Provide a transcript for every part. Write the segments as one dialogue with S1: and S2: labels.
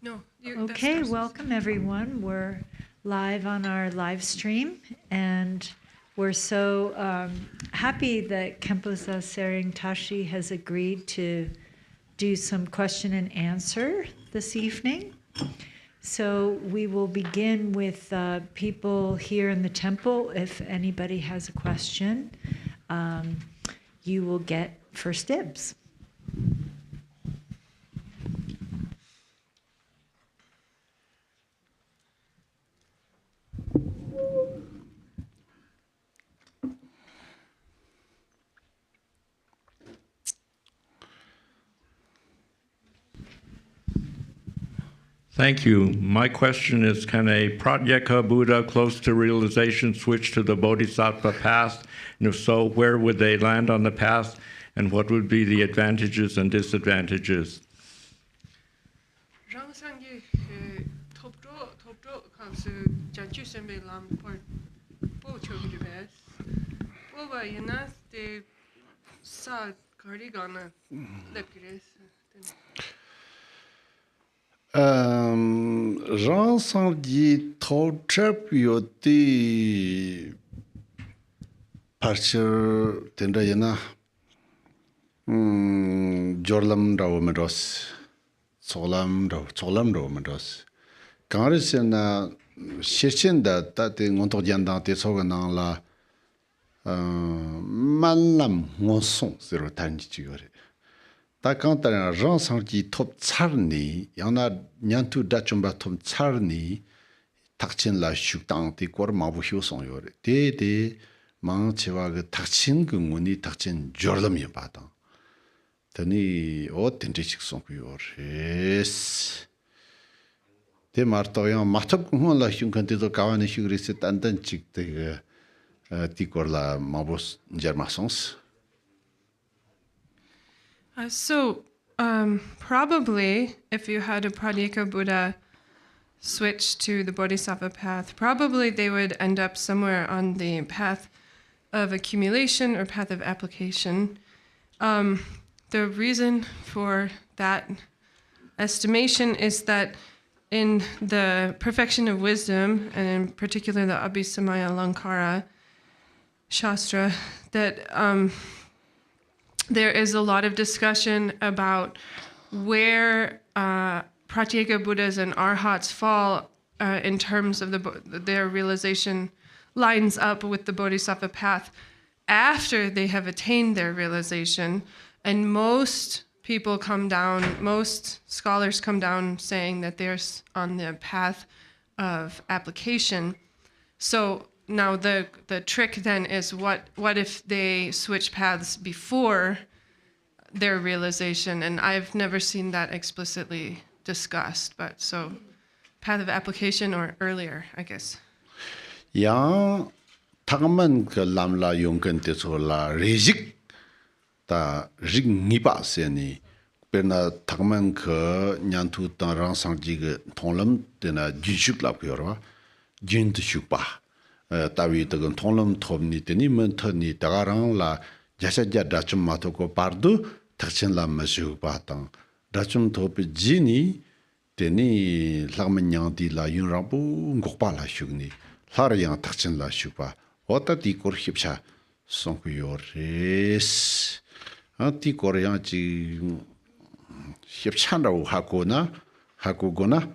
S1: No.
S2: Okay, welcome everyone. We're live on our live stream, and we're so happy that Khenpo Dza Tsering Tashi has agreed to do some question and answer this evening. So we will begin with people here in the temple. If anybody has a question, you will get first dibs.
S3: Thank you. My question is, can a Pratyeka Buddha close to realization switch to the Bodhisattva path? And if so, where would they land on the path? And what would be the advantages and disadvantages?
S4: Ransangi Totrap Yoti Parcher Tendayana Jorlam Raumados Solam Raumados Karisana Shechinda Tati Montoyanda Tesogana la Malam Monson Zero Tangi. Quand un ransangi top tsarni, y en a nyantu dachumba tom tsarni, takchin la shukdang ti kwar mabu hiu song yore. De mang chewa ge takchin gunguni takchin jorlam yabadang. Tani o tenjishik song yore. De marto yang matab gungun la shung kanti to kawane shugrisit andan chik te ti kwar la mabu njarmasons.
S1: Probably, if you had a Pratyeka Buddha switch to the Bodhisattva path, probably they would end up somewhere on the path of accumulation or path of application. The reason for that estimation is that in the perfection of wisdom, and in particular the Abhisamaya Lankara Shastra, that there is a lot of discussion about where Pratyeka Buddhas and Arhats fall in terms of their realization lines up with the Bodhisattva path after they have attained their realization. And most scholars come down saying that they're on the path of application. So now the trick then is what if they switch paths before their realization? And I've never seen that explicitly discussed, but so path of application or earlier, I guess.
S4: Ya tagaman ke lamla yongken te so la rejik ta rig nipa seni perna tagaman ke nyantu ta rangsang ji ge tonglam tena jishuk la pyorwa jin tu shukpa. Tawi tagan tonglam thobni teni mentani tagarang la jasaja dachum matoko pardu takchen la masuk patang dachum thopi jini teni lagmanyang di la yunrabu ngokpa la shugni lar yang takchen la shukpa ota di kor hipcha sonkuyores anti korean ji hipchanda hakugona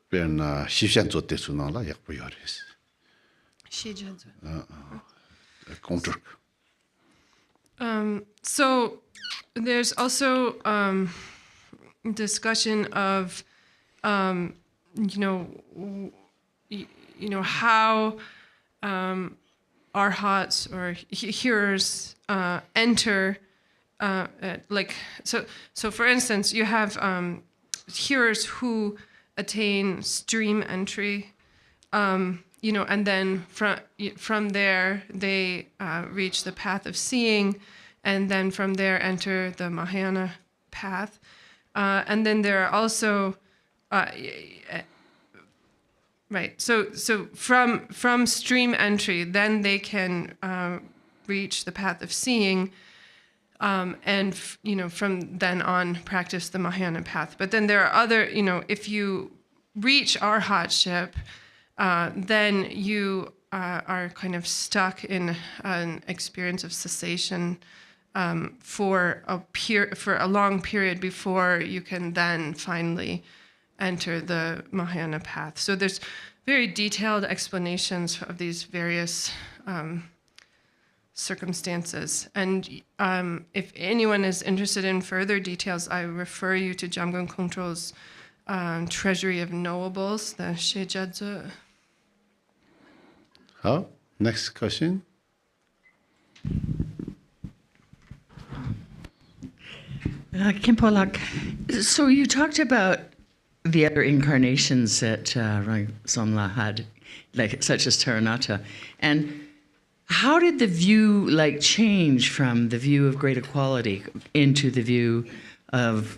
S4: pena shishan zote sunala yakpuyores.
S1: So there's also discussion of how arhats or hearers enter so for instance you have hearers who attain stream entry, and then from there they reach the path of seeing, and then from there enter the Mahayana path, and then there are also So from stream entry, then they can reach the path of seeing. and from then on practice the Mahayana path. But then there are other, if you reach arhatship, then you are kind of stuck in an experience of cessation for a long period before you can then finally enter the Mahayana path. So there's very detailed explanations of these various circumstances. And if anyone is interested in further details, I refer you to Jamgon Kongtrul's Treasury of Knowables, the Shejadzu.
S4: Oh, next question.
S5: Khenpo Lak, so you talked about the other incarnations that Somla had, like such as Taranata, and how did the view change from the view of great equality into the view of,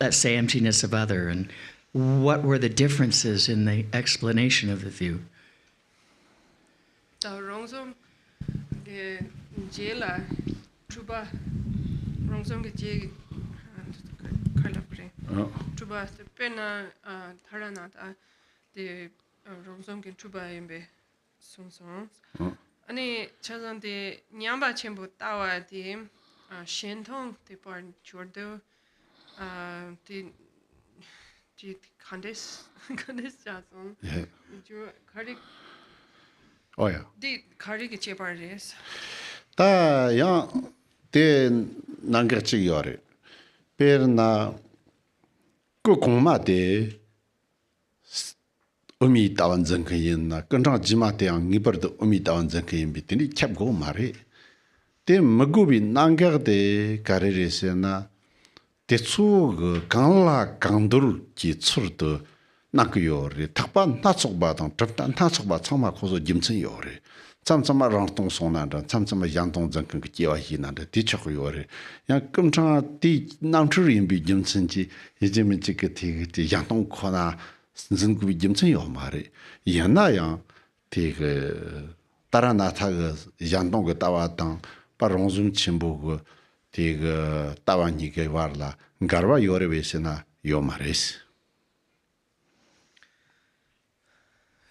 S5: let's say, emptiness of other, and what were the differences in the explanation of the view?
S1: Truba pena Taranata the Romsong Truba imbe Sungsong. Ani Chazan de Nyamba Chembo Tawa de Shentong de Barn Jordo the Candice Jason. Cardic.
S4: Oh yeah.
S1: The Cardic Cheparis.
S4: Ta ya de nangachi yore. Perna Kukuma de Umi Tawan Zankayin, Gandra Jimate, Nipper the Umi Tawan Zankayin, Bitini, kept go Mare. De Magubi Nangar de Carresena, Tetsug, Kanla, Kandur, Jitsurto, Nakuyori, Tapan, Natsobat, Traptan, Tatsobat, Sama Koso Jimson Yori. Some Rantong Sonanda, some Yanton Zankan Kiahin and the teacher Yori. Young Kuntra, the Nanturin be Jimsonji, Jimmy the Yanton Kona, Zingu Jimson Yomari. Yanaya, take Taranata, Yanton Tawatan, Paronzum Chimbo, take Tawanike Varla, Garva Yori Vesena, Yomaris.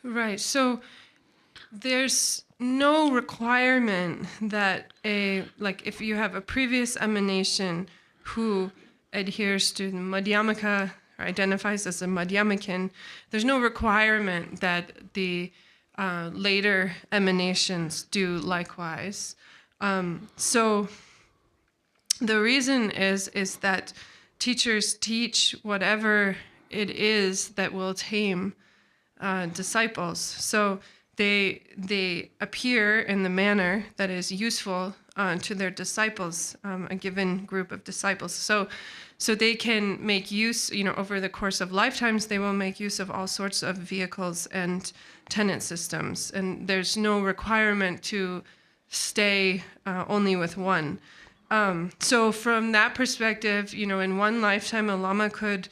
S1: Right, so there's no requirement that if you have a previous emanation who adheres to the Madhyamaka or identifies as a Madhyamakin, there's no requirement that the later emanations do likewise. So the reason is that teachers teach whatever it is that will tame disciples. So they appear in the manner that is useful to their disciples, a given group of disciples. So they can make use, over the course of lifetimes, they will make use of all sorts of vehicles and tenet systems. And there's no requirement to stay only with one. So from that perspective, in one lifetime, a Lama could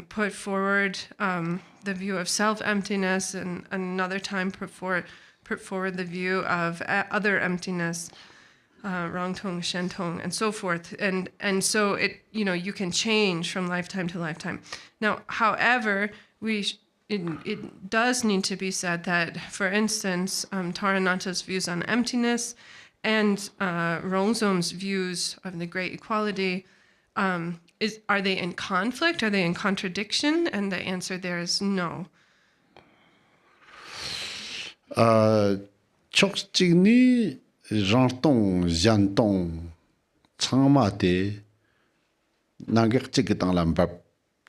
S1: put forward the view of self-emptiness, and another time put forward the view of other emptiness, Rangtong, Shentong, and so forth. And so it, you can change from lifetime to lifetime. Now, however, it does need to be said that, for instance, Taranata's views on emptiness and Rongzom's views of the great equality, are they in conflict? Are they in contradiction? And the answer there is no.
S4: Chokchini Rantong, Jantong, Changmate, Nagak Chikitang Bab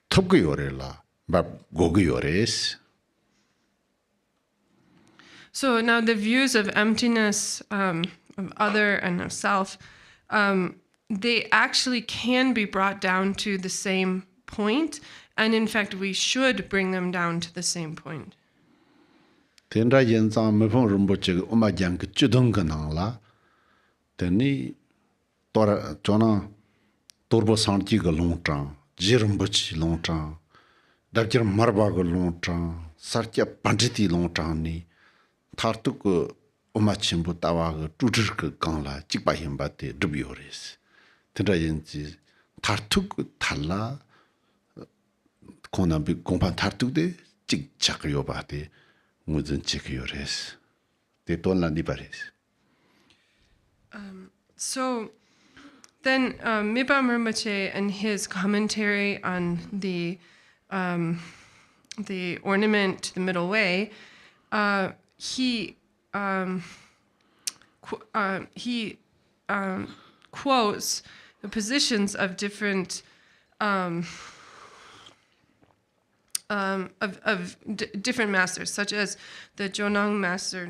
S4: Tokyorela, Bab Goguyores.
S1: So now the views of emptiness, of other, and of self, they actually can be brought down to the same point, and in fact, we should bring them down to the same point.
S4: Tendra Yenzang Mepon Rinpoche Umajang Chudunganangla, Teni Tora Jona Turbo Santiga Longtang, Jirimbuchi Longtang, Dr. Marbago Longtang, Sartia Pantiti Longtang, Tartuk Umachimbu Tawaga, Tuturka Gangla, Chikbahimbate, Dubioris. tendrayinji tartuk thala konambi kompan tartukde chik chakyo bade nguzun chikyo res. Te tonla nibares.
S1: So then Mibam Rinpoche, in his commentary on the ornament to the middle way, he quotes the positions of different different masters, such as the Jonang master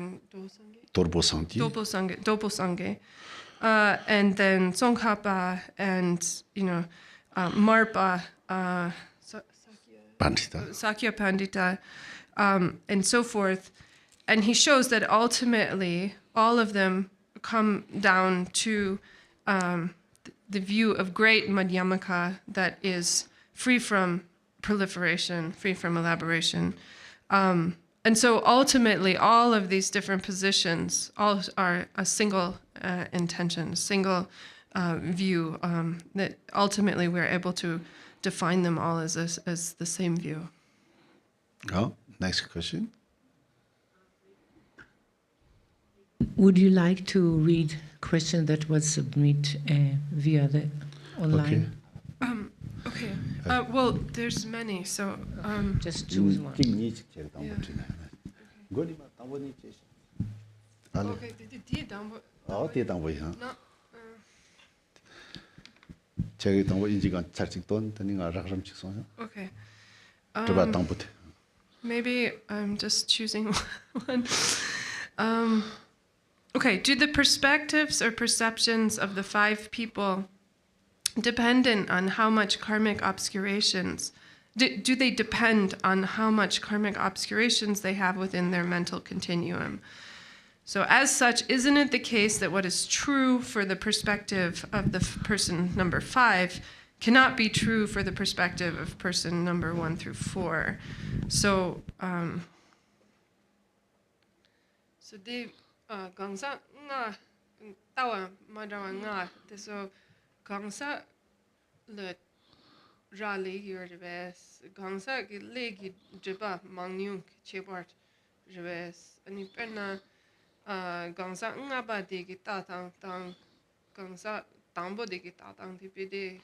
S4: Dorpo Sangye.
S1: Dopo Sangye, and then Tsongkhapa, and Marpa,
S4: Pandita.
S1: Sakya Pandita, and so forth. And he shows that ultimately all of them come down to the view of great Madhyamaka that is free from proliferation, free from elaboration. And so ultimately all of these different positions all are a single intention, a single view, that ultimately we're able to define them all as the same view.
S4: Oh, next question.
S6: Would you like to read question that was submitted via the online?
S1: Okay. Well, there's many, so
S6: Just choose one.
S1: okay. Okay. Maybe I'm just choosing one. Okay, do the perspectives or perceptions of the 5 people dependent on how much karmic obscurations, do they depend on how much karmic obscurations they have within their mental continuum? So as such, isn't it the case that what is true for the perspective of the person number 5 cannot be true for the perspective of person number 1 through 4? So they gangsa nga tawa madrawa nga so gangsa le rally your ves gangsa ki legi jiba mangyung chebart ves ani perna gangsa nga ba de ki ta tang gangsa tambo de ki ta tang ti pede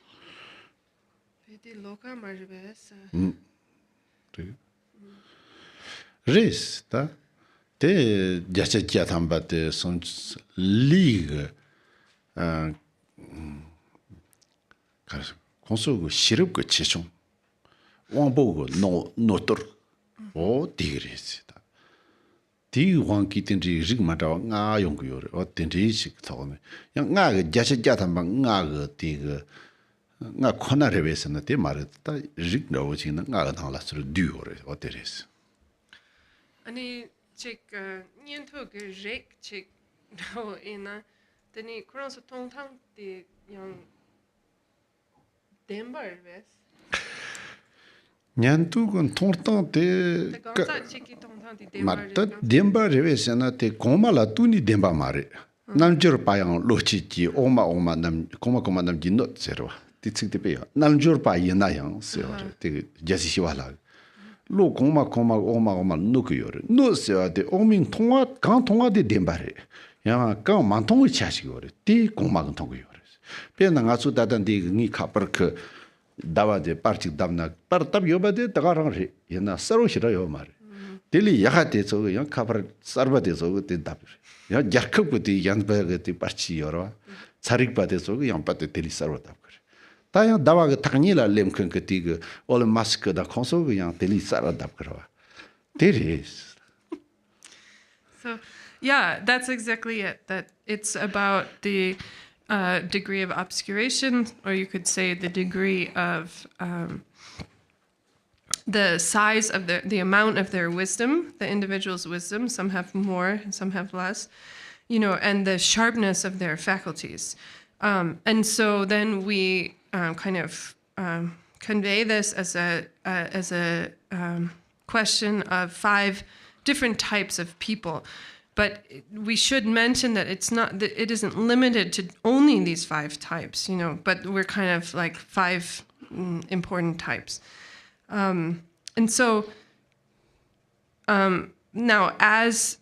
S1: loka mar ves
S4: Res, ta? Te jacha kya thamba te son liga konso go shirub go chechong wangbo go notor o tigres ta ti wang ki tenri rig mata nga yong go yor o tenri sik thone yang nga ga jacha kya thamba nga ga ti ga nga khona reves na te mar ta rig no chi na nga ga thang la sur du ore o teres
S1: ani chik niento ge rek chik no ina teni kron so tong tang de yang dembar ves
S4: nyantu gon tongtang te
S1: gangsa chiki tong tang de
S4: ma
S1: dembar
S4: ta demba reves na te koma la tu ni demba mare namjur pa yang lo chi ji oma nam koma nam ji not serwa ti tsik te pe namjur pa yena yang se te jasi siwala lo koma oma no ku yor no se de oming tonga kan tonga de dembare ya kan man tong cha chi yor ti koma kan tong yor pe na nga su da dan de ni ka par ke dawa de parti damna par tab yo ba de da ga rang re yena saro shira yo mar deli ya ha de so ya ka par sarba de so de dab ya jarkab ko de yan ba de parti yor charik ba de so yang pa de deli saro dab 다양 다와가 당니라 렘큰 그티그 올 마스크다 콘소 그냥 델리 살아답 그러와 데리스
S1: So yeah, that's exactly it, that it's about the degree of obscuration, or you could say the degree of the size of the amount of their wisdom, the individual's wisdom. Some have more and some have less, and the sharpness of their faculties. And so then we kind of convey this as a question of 5 different types of people. But we should mention that it isn't limited to only these 5 types, but we're kind of like 5 important types. And so now as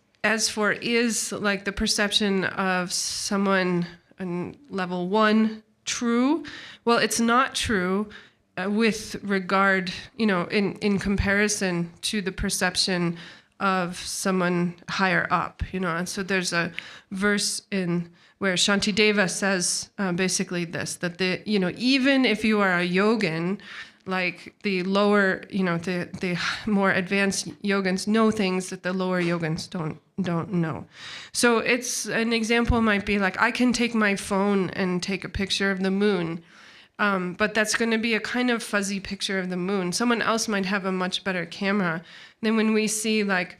S1: for is like the perception of someone on level 1 true? Well, it's not true with regard, in comparison to the perception of someone higher up, And so there's a verse in where Shantideva says basically this, that even if you are a yogin, like the lower, the more advanced yogins know things that the lower yogins don't know. So it's an example might be like, I can take my phone and take a picture of the moon, but that's going to be a kind of fuzzy picture of the moon. Someone else might have a much better camera. Then when we see NASA's,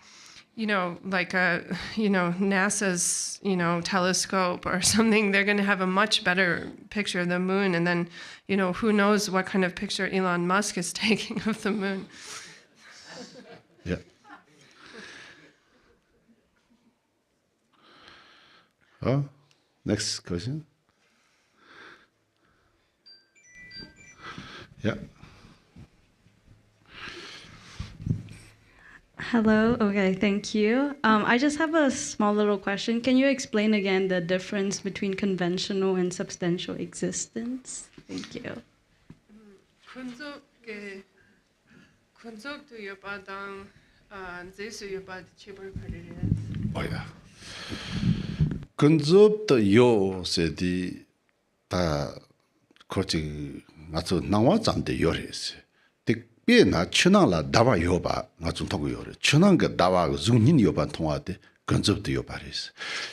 S1: telescope or something, they're going to have a much better picture of the moon. And then, who knows what kind of picture Elon Musk is taking of the moon.
S4: Yeah. Next question. Yeah.
S7: Hello. Okay, thank you. I just have a small little question. Can you explain again the difference between conventional and substantial existence? Thank you.
S4: Oh yeah. Concept yo sedi ta kochi ngazu nangwa zamde yores. Tikbe na chunang la dawa yoba ngazu togu yore. Chunang ga dawa zungnin yoba tongwa de concept yoba res.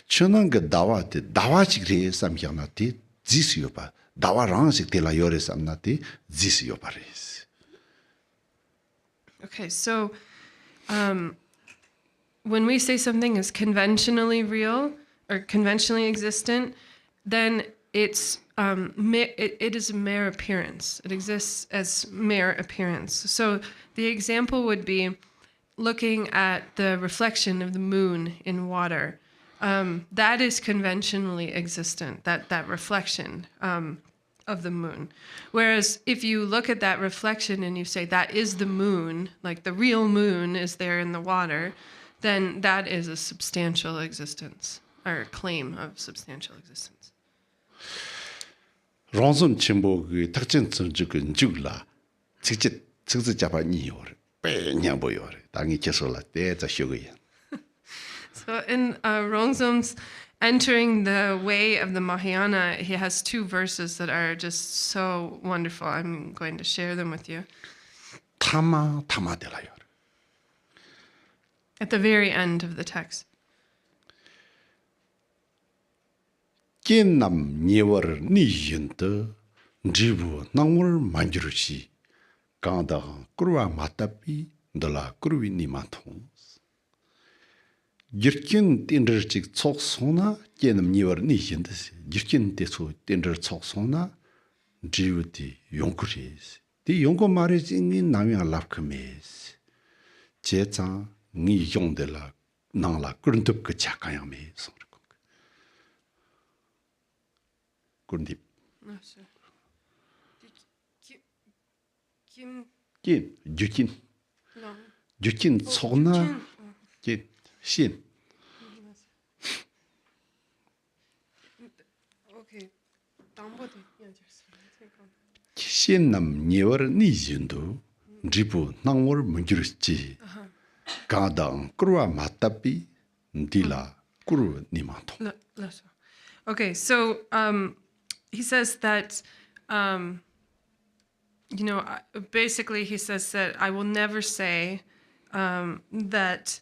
S4: Chunang ga dawa de dawa chigre samyana de zis yoba. Dawa rang sik de la yore samna de zis yoba res.
S1: Okay, so when we say something is conventionally real or conventionally existent, then it is a mere appearance. It exists as mere appearance. So the example would be looking at the reflection of the moon in water. That is conventionally existent, that reflection of the moon. Whereas if you look at that reflection and you say that is the moon, like the real moon is there in the water, then that is a substantial existence, or a claim of substantial existence.
S4: 롱섬 침보그 특징 점주근 죽라 직접 즉즉 잡아 니요래 빼냐 보여래 당이 계속라 때자 쇼거야.
S1: So in Rongzom's entering the way of the Mahayana, he has 2 verses that are just so wonderful. I'm going to share them with you.
S4: 타마타마데라요.
S1: At the very end of the text.
S4: 겐남 니월 니힌데 지부 나물 만주르시 강다 꾸르와 마타피 ndala 꾸르위 니마통 Garchen Institute Lamas 겐남 니월 니힌데 Garchen 대소 딘더 촉소나 지우디 용크리스 디 용고 말이지 니 나미아 랍크메스 제자 니 용데라 나라 그런듯 그 작가야메스 Kundip.
S1: No, sir. Kim.
S4: Jukin.
S1: No.
S4: Jukin Sona. Git. Shin.
S1: Okay.
S4: Shin nam never Nijindu. Jibu Nangor Munjurchi. Gadang Kurwa Matapi. Dila Kuru Nimato.
S1: Okay, so he says that, basically he says that I will never say that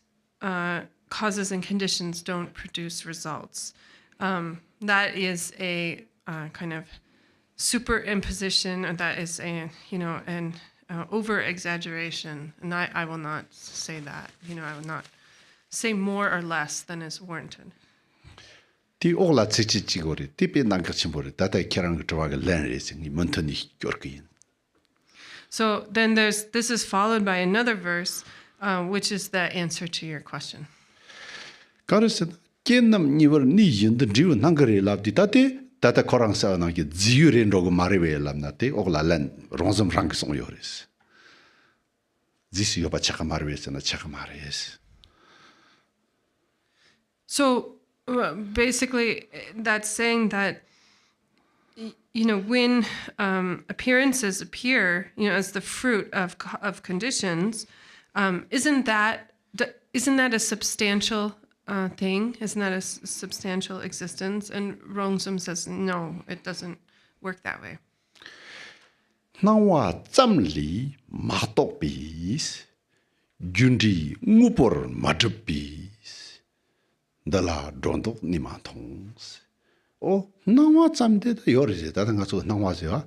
S1: causes and conditions don't produce results. That is a kind of superimposition, or that is a, an over-exaggeration. And I will not say that. I will not say more or less than is warranted.
S4: 디 올라 지지지고리 디베 난가침보리 다다이 캐랑 그쪽하고 렌레싱이 먼터니 겨르긴.
S1: So then this is followed by another verse, which is the answer to your question.
S4: 가르스 겐남 니버 니진데 driven hungry labdi tata korangsa na ki ziuren rogo marewe lamnate oglalan ronzom rank song yoris. This yoba chakamarwes and a chakamares.
S1: So basically, that's saying that, when appearances appear, as the fruit of conditions, isn't that a substantial thing? Isn't that a substantial existence? And Rongzum says, no, it doesn't work that way.
S4: Nawa zamli matopis, jundi ngupor madrupis, dala drondok nimatongs. Oh, nawa zamde yoris, that and also nawazia.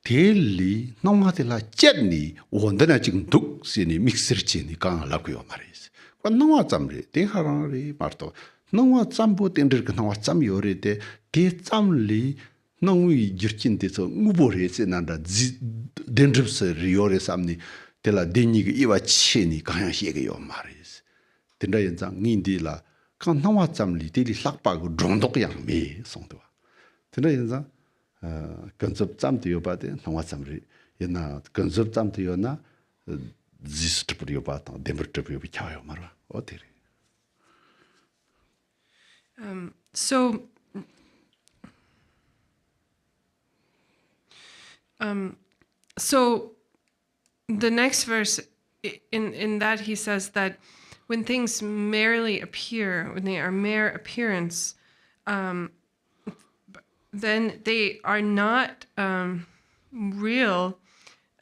S4: Telly, nawadilla jetney, wondana ching duk sini mixerchini kang lakuyo maris. But nawa zamli, they harari marto. Nawa zambo tender nawa zam yorite, te zamli. Nangui jirchin teso ngubores nanda dendrips riores amni tela deni iwa cheni kaya hiege yo maris. Tenda yenzang ngindi la kan nawa zamli teli lakpa go drondok yang me songdwa. Tenda yenzang concept zamti yo bade nawa zamli yena concept zamti yo na zist yo bata dember yo bichayo marwa. Oteri.
S1: So the next verse, in that he says that when things merely appear, when they are mere appearance, then they are not real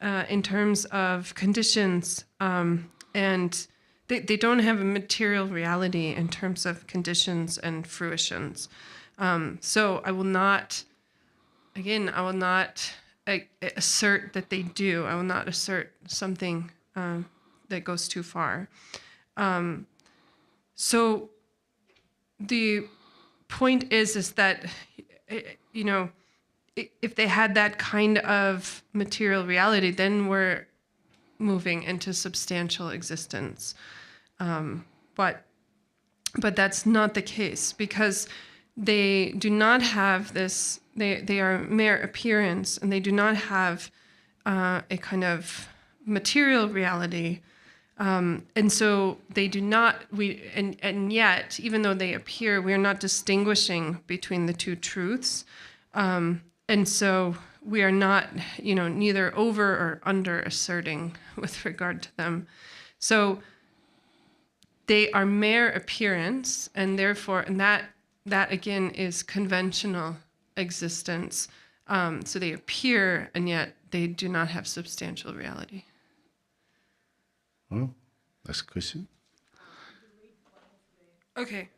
S1: in terms of conditions, and they don't have a material reality in terms of conditions and fruitions. So I will not assert that they do. I will not assert something that goes too far. So the point is that, if they had that kind of material reality, then we're moving into substantial existence. But that's not the case, because they do not have this. They are mere appearance, and they do not have a kind of material reality, and so they do not. And yet, even though they appear, we are not distinguishing between the two truths, and so we are not, neither over or under asserting with regard to them. So they are mere appearance, and therefore, that again is conventional existence. So they appear, and yet they do not have substantial reality.
S4: Well, next question.
S1: Okay.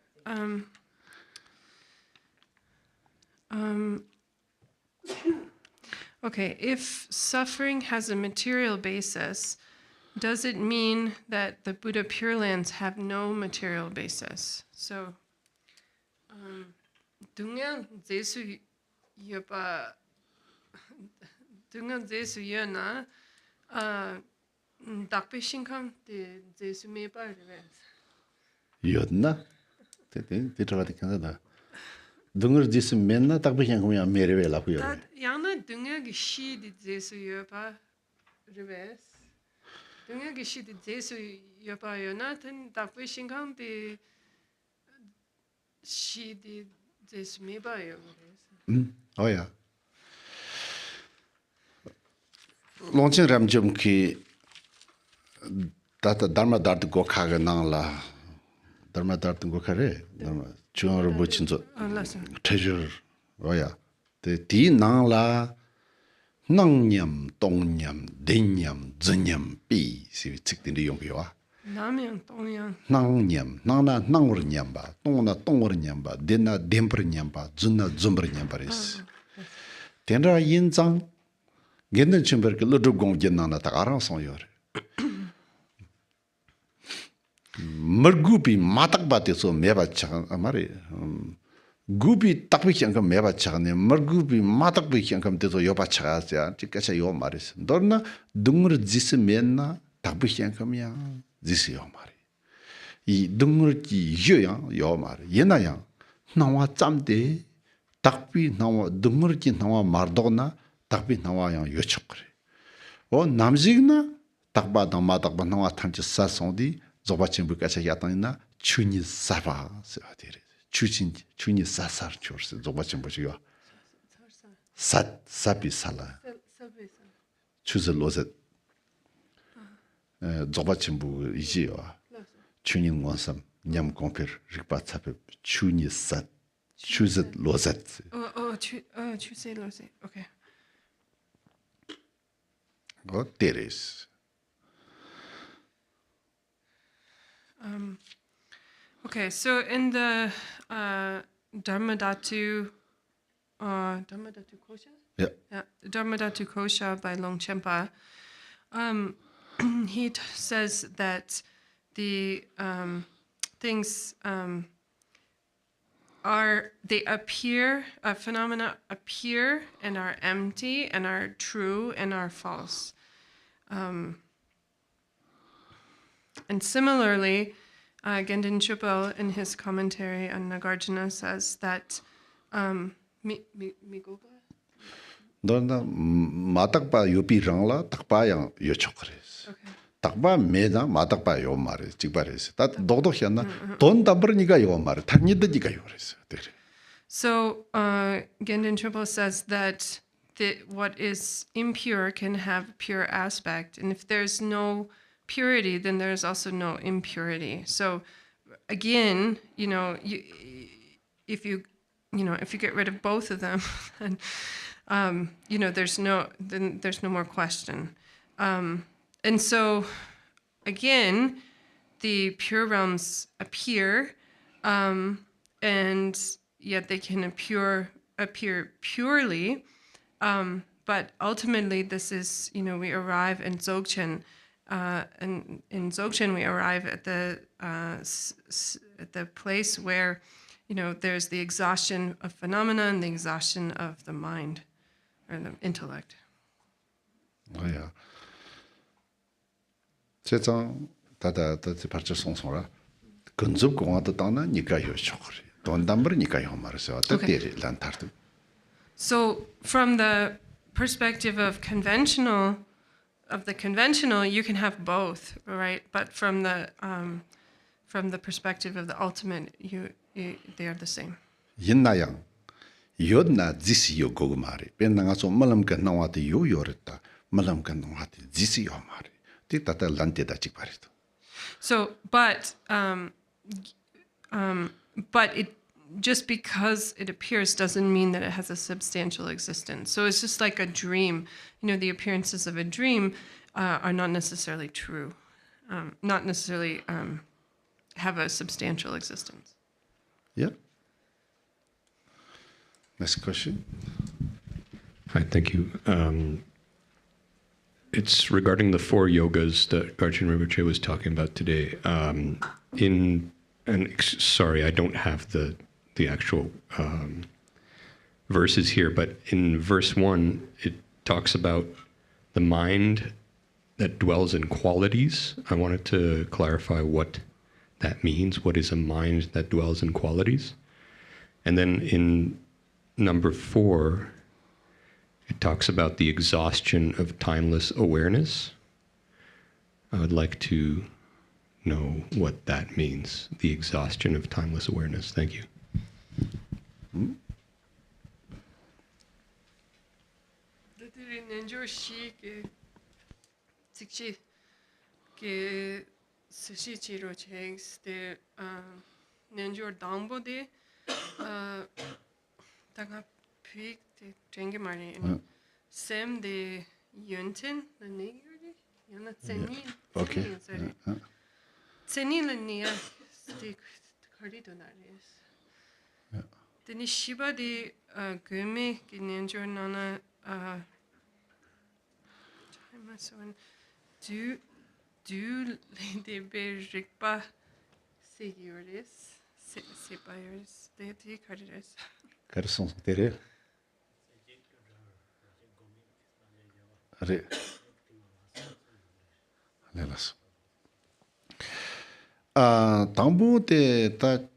S1: Okay. If suffering has a material basis, does it mean that the Buddha Pure Lands have no material basis? So, dunga zesu yopa dunga zesu yana dakpe shinkam de zesu mepa reves.
S4: Yodna? Te tragati kanada. Dunga zesu menna dakpe shinkam ya mereve la kuyo.
S1: Yana dunga gishi de zesu yopa reves. Dunga gishi de zesu yopa yana ten dakpe shinkam de shi de zesu mepa reves.
S4: Oh yeah. Longchen ramjum ki data dharma dart go khaga nang la dharma dart go khare dharma chung ro bo chin zo treasure oh yeah the di nang la nang nyam tong nyam den nyam zhen nyam bi si chik din de yong yo
S1: 남양 동양
S4: nang nyam nang na nang ur nyam ba tong na tong ur nyam ba den na den per nyam ba zun na zun per nyam ba res den ra yin zang gen den chen ber ke lo dru gong gen na ta arang song yor mergupi matak ba te so me ba cha amare gupi tak bi kyang ka me ba cha ne mergupi matak bi kyang kam te so yo ba cha ya ti ka cha yo maris dorna dungur jis men na tak bi kyang kam ya jis yo mari 이 등을지 이어양 요 말. 얘나양 나와 짬데 닭비 나와 등을지 나와 말도나 닭비 나와양 요청 그래. 남직나 닭바 나마 나와 탄지 사송디 조바침부까지 야tan이나 추니 사바 세아디레. 추니 사사르 추르스 조바침부지요. 사비 살라. 추즈 로셋. 조바침부 이지요. 추니 원삼 냠 콤페르 릭바 차페 추니 사 추즈 로셋.
S1: 추세 로세. Okay.
S4: Teres.
S1: Okay, so in the Dharmadhatu Kosha?
S4: Yeah.
S1: Yeah, Dharmadhatu Kosha by Longchenpa, he says that the things they appear, phenomena appear and are empty and are true and are false. And similarly, Gendin Drubwang in his commentary on Nagarjuna says that
S4: 너나 마닥바 요비랑라 닥바양 요촉그레스. 닥바 메다 마닥바 요 말에 직발해서 다 도도히나 돈 담버니가 요 말에 탄니드니가 요 그랬어.
S1: So Gendin Drubwang says that what is impure can have pure aspect, and if there's no purity, then there's also no impurity. So again, if you get rid of both of them, then there's no more question. And so again, the pure realms appear, and yet they can appear purely, but ultimately this is, we arrive in Dzogchen. And in Dzogchen, we arrive at the place where, there's the exhaustion of phenomena and the exhaustion of the mind or the intellect.
S4: Oh yeah. 세상 다다 발전 송송라 근접 공화도 땅나 니가 요청을 돈 담벌 니가 요 말해서 어떻게 란타르.
S1: So from the perspective of the conventional, you can have both, right? But from the perspective of the ultimate, they are the same.
S4: 옛나양 요나 지시요 고고 말이 변나가 좀 말람가 나와도 요요랬다 말람가 나와도 지시요 말이 뒤따다 란테다 직발이도.
S1: So, but it just because it appears doesn't mean that it has a substantial existence. So it's just like a dream. The appearances of a dream are not necessarily true, not necessarily have a substantial existence.
S4: Yeah. Next question.
S8: Hi, thank you. It's regarding the 4 yogas that Garchen Rinpoche was talking about today. Sorry, I don't have the actual verses here, but in verse 1, it talks about the mind that dwells in qualities. I wanted to clarify what that means. What is a mind that dwells in qualities? And then in number 4, it talks about the exhaustion of timeless awareness. I would like to know what that means, the exhaustion of timeless awareness. Thank you.
S4: Okay.
S1: Deni shiba di gume ki nenjor nana du de be rikpa seguidores separes de cardres.
S4: Garçon tere. Are. Lelas. 당부 때다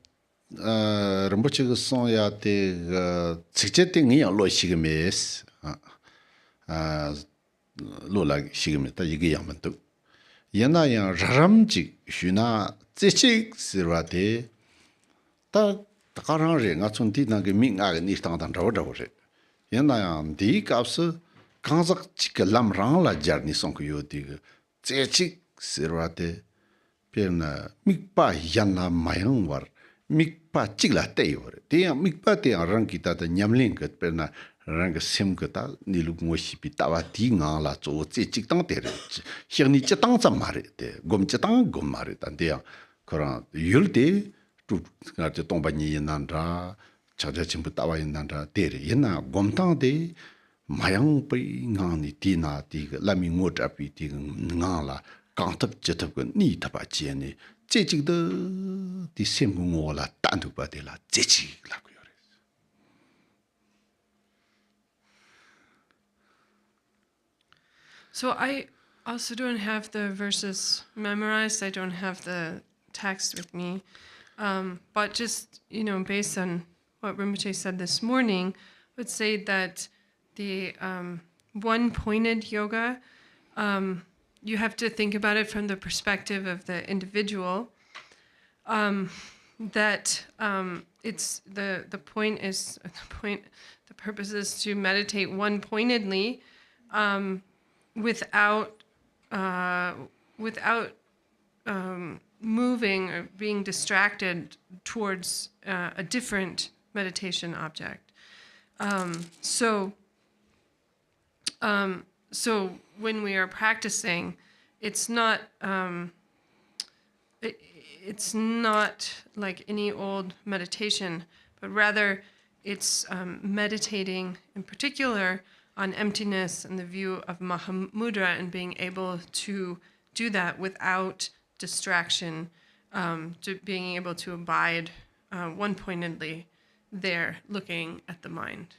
S4: rinpoche ge song ya te tsikche te ngi lo shigemes lo la shigeme ta yige yang man tu yana yang raram ji shuna tsechi sirwa te ta karang re nga chun ti na ge mi nga ge ni tang tang raw raw re yana yang di kaps kangzak chi ke lam rang la jar ni song yo di ge tsechi sirwa te perna mikpa yana mayang war mikpa chigla teyore te mikpa te rang kita ta nyamling kat perna rang sim kata niluk ngoshi pi tawa ti nga la zo che chik tang te hirni che tang zam mare te gom che tang gom mare tan te kora yul te tu nga te tong ba ni nan ra cha cha chim tawa nan ra te re yena gom tang de mayang pe nga ni ti na ti la mi ngo ta pi ti nga la kang tap che tap ni ta ba che ni che chik de di sem ngo la tan tu ba de la che chi la ko yore.
S1: So I also don't have the verses memorized. I don't have the text with me. But just, based on what Rinpoche said this morning, I would say that the one-pointed yoga, you have to think about it from the perspective of the individual. That it's the purpose is to meditate one-pointedly, without moving or being distracted towards a different meditation object. So when we are practicing, it's not it's not like any old meditation, but rather it's meditating in particular on emptiness and the view of Mahamudra, and being able to do that without distraction, to being able to abide one-pointedly there, looking at the mind.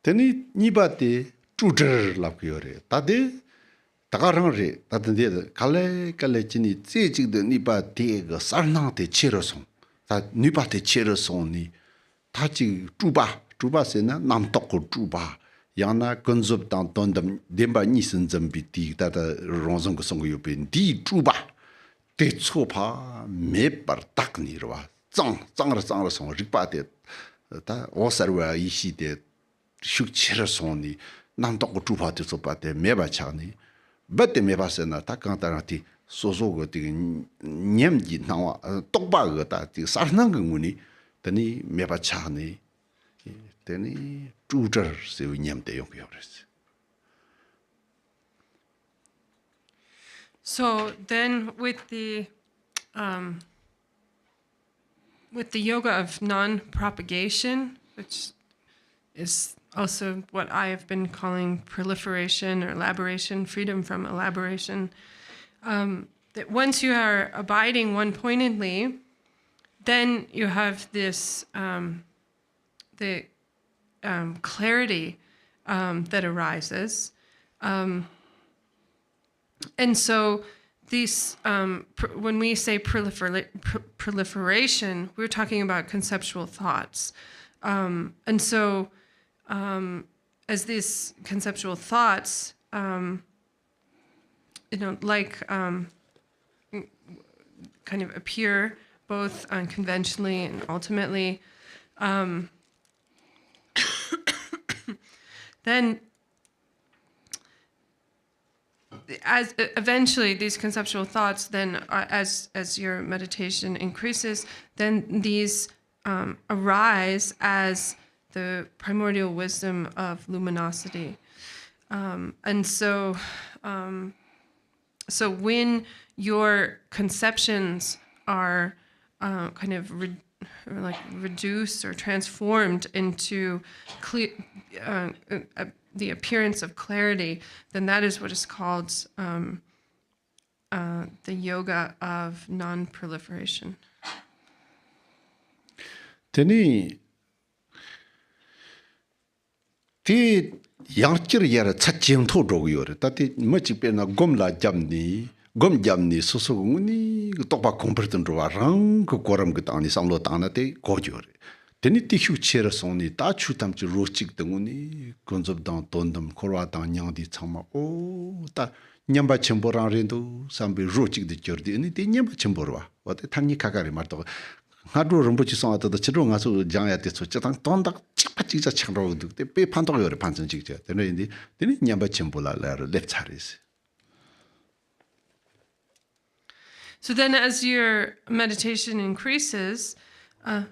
S4: Teni nibate chujer la kyore tade tagarang re tade kale chini che chig de nibate ga sarna te cheroson ta nibate cheroson ni ta chi chuba se na nam tok ko chuba yana konzob dan tondam demba ni sen zambi ti ta ronzong ko song yu pen di chuba te chopa me par tak ni ro zang ra song rikpa te ta osarwa ishi de shuk cheroson ni nam tok ko chuba te chopa te me ba chani but me ba se na ta kan ta ti so go ti nyem ji na wa tok ba ga ta ti sarna ga nguni tani me ba chani tani chujer se nyem te yong yores.
S1: So then with the yoga of non-propagation, which is also what I have been calling proliferation or elaboration, freedom from elaboration, that once you are abiding one-pointedly, then you have this the clarity that arises. And so these, when we say proliferation, we're talking about conceptual thoughts. And so as these conceptual thoughts, kind of appear both conventionally and ultimately, then as eventually these conceptual thoughts, then as your meditation increases, then these arise as the primordial wisdom of luminosity. And so when your conceptions are kind of reduced or transformed into the appearance of clarity, then that is what is called the yoga of non-proliferation.
S4: Teni ti yangchir yara chachim tho dog yore tati machi pe na gomla jamni gom jamni soso nguni tokpa komperten ro rang ko koram gta ani samlo tanate gojore teni tishu chera soni ta chutam chi rochik danguni konzob dang tondam korwa dang nyangdi chama o ta nyamba chemborang rendo sambe rochik de jordi ani te nyamba chemborwa wate tanni kakari marto 하루 럼부치 송아도 치료 가서 장야 때서 저당 돈다 찍자 창로 때 판도가 요래 반전 찍자 되는데 되는 냠바 쳔볼라를 랩차리스.
S1: So then as your meditation increases, so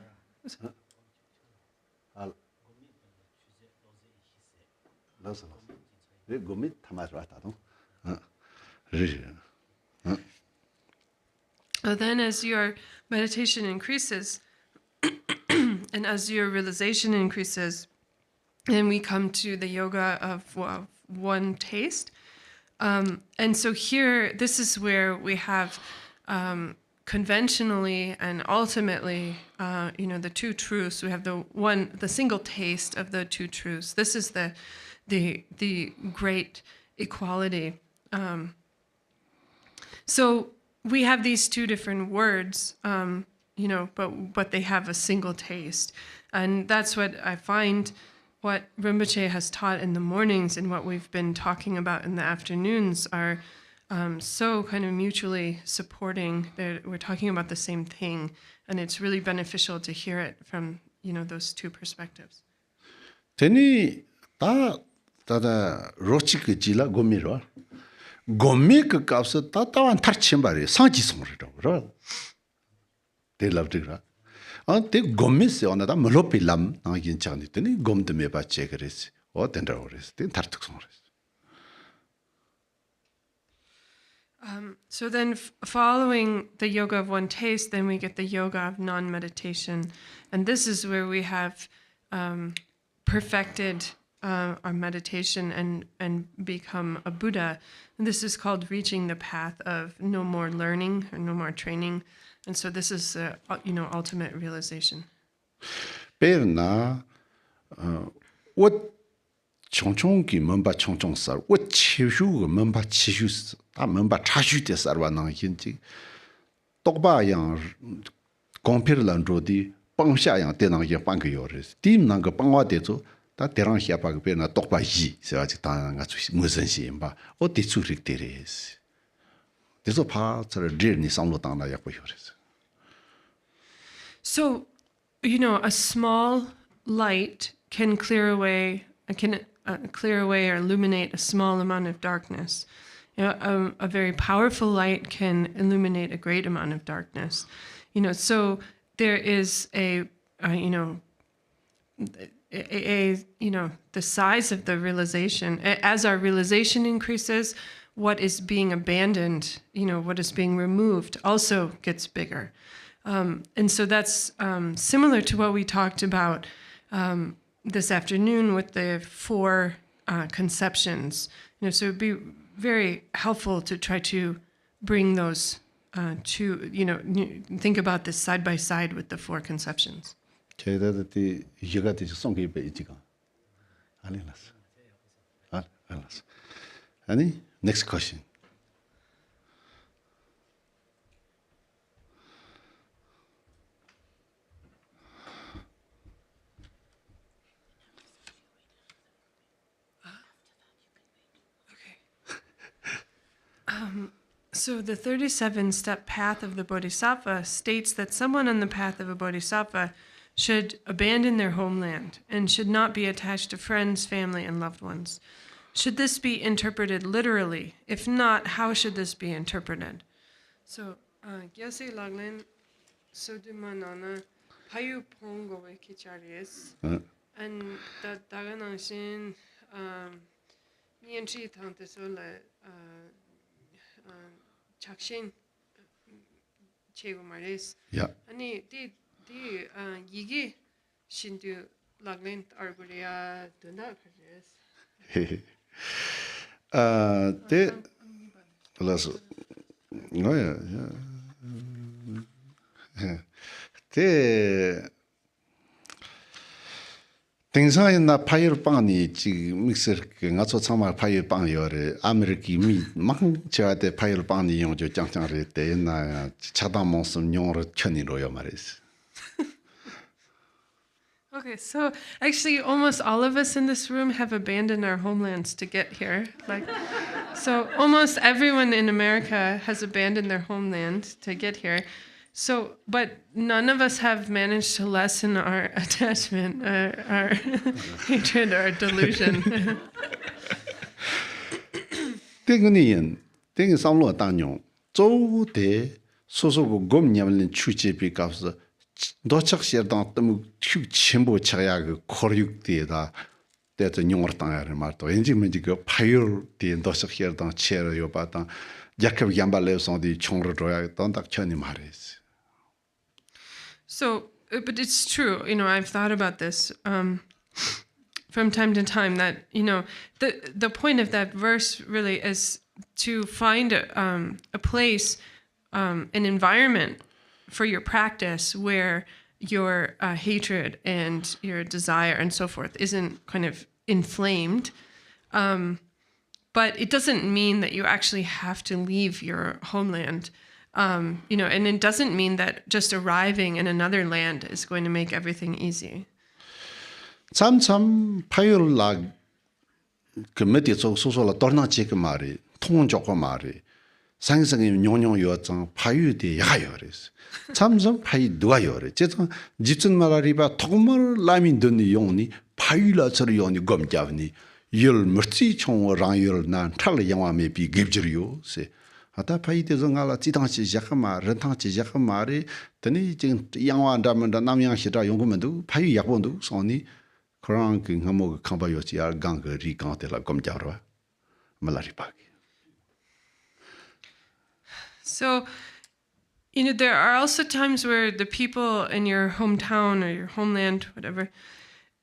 S1: then as your meditation increases and as your realization increases, then we come to the yoga of one taste. And so here, this is where we have conventionally and ultimately, the two truths. We have the single taste of the two truths. This is the great equality. So we have these two different words, but they have a single taste. And that's what I find what Rinpoche has taught in the mornings and what we've been talking about in the afternoons are so kind of mutually supporting. We're talking about the same thing, and it's really beneficial to hear it from, those two perspectives.
S4: Teni ta rochik jila gomiro. Gomi ka kapsa ta tawan tar chembari sanji songro. They loved it. Te gomi se ona da melopi lam na yin chani teni gom de meba chegeres. O tendra ores. Ten tartuk songres.
S1: So then following the yoga of one taste, then we get the yoga of non-meditation. And this is where we have perfected our meditation and become a Buddha. And this is called reaching the path of no more learning or no more training. And so this is, ultimate realization.
S4: Perna, what chongchong ki mamba chongchong sar, what chishu mamba chishu, ta mamba chashu te sarwa nang hinji. Tokba yang compare lan rodi, pangsha yang tenang yang pang yores. Team nang pangwa de zo, ta terang hiapa ke perna tokba yi, se wa ta nga chu musen si mba, o te chu rik teres. Deso pa tsara dir ni samlo tang na yak yores.
S1: So, a small light can clear away or illuminate a small amount of darkness. A very powerful light can illuminate a great amount of darkness. So there is the size of the realization. As our realization increases, what is being abandoned, what is being removed also gets bigger. And so that's similar to what we talked about this afternoon with the 4 conceptions. So it'd be very helpful to try to bring those think about this side by side with the 4 conceptions.
S4: Next question.
S1: So the 37-step path of the Bodhisattva states that someone on the path of a Bodhisattva should abandon their homeland and should not be attached to friends, family, and loved ones. Should this be interpreted literally? If not, how should this be interpreted? So, gyase laglen sodumanana payu pongo kicharis and that dagananshin nianchi tantesola chakshin chego maris.
S4: Yeah.
S1: Ani di yigi shindu laglen arguria dunda karis.
S4: Te las no ya te 땡상이나 파이어 빵이 지금 믹서 가서 참아 파이어 빵이어래 아메리키 미막 저한테 파이어 빵이 용조 짱짱을 때 옛날 차담몬스 용으로 천이로요 말이지.
S1: Okay, so actually almost all of us in this room have abandoned our homelands to get here. So almost everyone in America has abandoned their homeland to get here. So, but none of us have managed to lessen our attachment, our hatred, our delusion.
S4: 땡이 삼로 당용 조대 소소고 곰냠는 추제비 값서 도착시에다 또 전부 차야 그 거륙대다 때도 용어를 당하는 말도 왠지 그 파열 된 도착시에다 체를 요바다 약간 양발레선디 총으로 줘야 딱 천이 말이지.
S1: So, but it's true, I've thought about this from time to time that, the point of that verse really is to find a place, an environment for your practice where your hatred and your desire and so forth isn't kind of inflamed. But it doesn't mean that you actually have to leave your homeland. And it doesn't mean that just arriving in another land is going to make everything easy.
S4: 참 파열라 그 밑에 소소라 돌나지 그 말이 통적고 말이 상승이 용용 요청 파유대 야요레스 참선 파이 누가 요레 제가 집전 말아리바 통물 라민드니 용니 파유라처럼 용니 검잡니 열 멋지 총랑 열난 탈 영화에 비 깁지리요세 하다 파이데서 갈라 지당시 시작하마 런탕시 시작하마리 드니 지금 양화한다면 남양시다 용구면도 파유 약본도 소니 그런 그 한모 컴바요지 알강 그 리강텔라 검자로 말라리바기.
S1: So, there are also times where the people in your hometown or your homeland, whatever,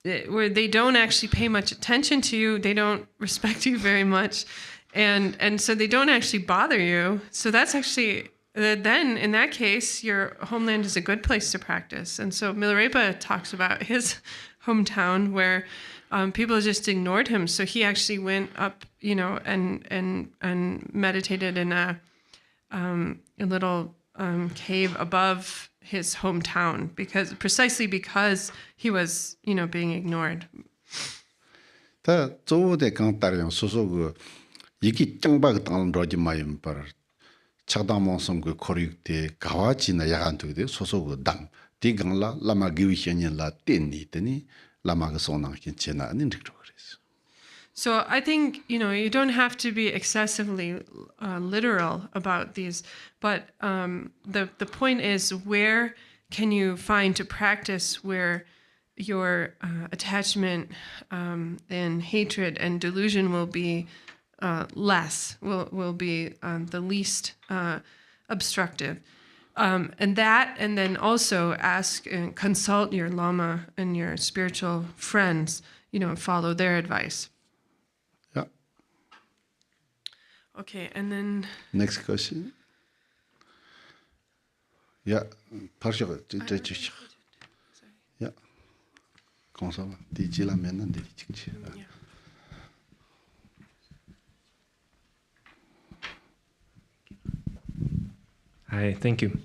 S1: where they don't actually pay much attention to you, they don't respect you very much, and so they don't actually bother you. So that's actually, then in that case, your homeland is a good place to practice. And so Milarepa talks about his hometown where people just ignored him. So he actually went up, and meditated in a little cave above his hometown precisely because he was, being ignored.
S4: 다 조대 강따령 소소그 이기 짱박 땅 로지 마임 바 차다몬섬 그 코릭대 가와지나 야간도데 소소그 담 디강라 라마 기위션이라 뗀니더니 라마가 소나긴 제나 아닌 그랬어.
S1: So I think, you don't have to be excessively literal about these, but the point is, where can you find to practice where your attachment and hatred and delusion will be less, will be the least obstructive. And then also ask and consult your Lama and your spiritual friends, follow their advice.
S4: Yeah.
S1: Okay, and then...
S4: Next question. Yeah, partial. Yeah. Console. Digila menan diricik.
S9: Hi, thank you.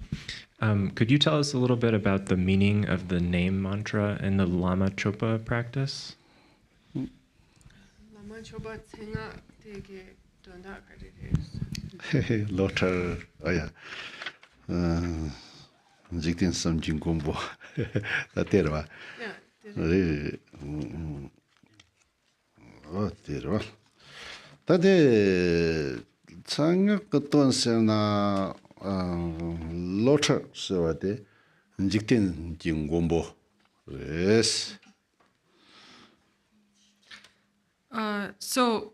S9: Could you tell us a little bit about the meaning of the name mantra in the Lama Chopa practice?
S1: Lama Chopa Tsenga 되게 donda
S4: Lotter, yeah. Jiktin samjin gombo. Da terva. Yeah. Oh, terva. Tade tsanga katon sena lotter sewade jiktin jingombo. Yes.
S1: So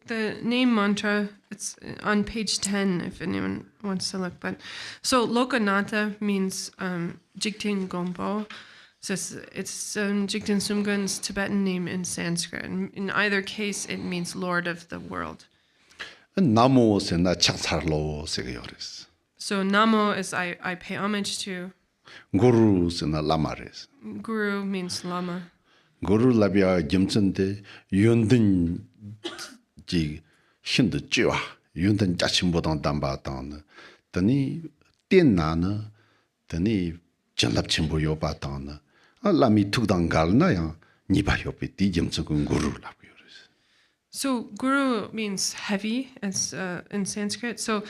S1: the name mantra, it's on page 10 if anyone wants to look. But so Lokanatha means Jiktin Gompo. So it's Jiktin Sumgun's Tibetan name in Sanskrit. And in either case, it means Lord of the world.
S4: Namo sena chatsarlo segeyoris.
S1: So Namo is I pay homage to.
S4: guru sena lama res.
S1: Guru means lama.
S4: Guru labia jimtsende yundin ji shinda jiwa, yundin jachimbodan damba dan. Tani tenna na, tani janlap chimbo yoba dan. Lami tukdang galna yang niba yopi di jimtsen guru labi.
S1: So guru means heavy, as in Sanskrit. So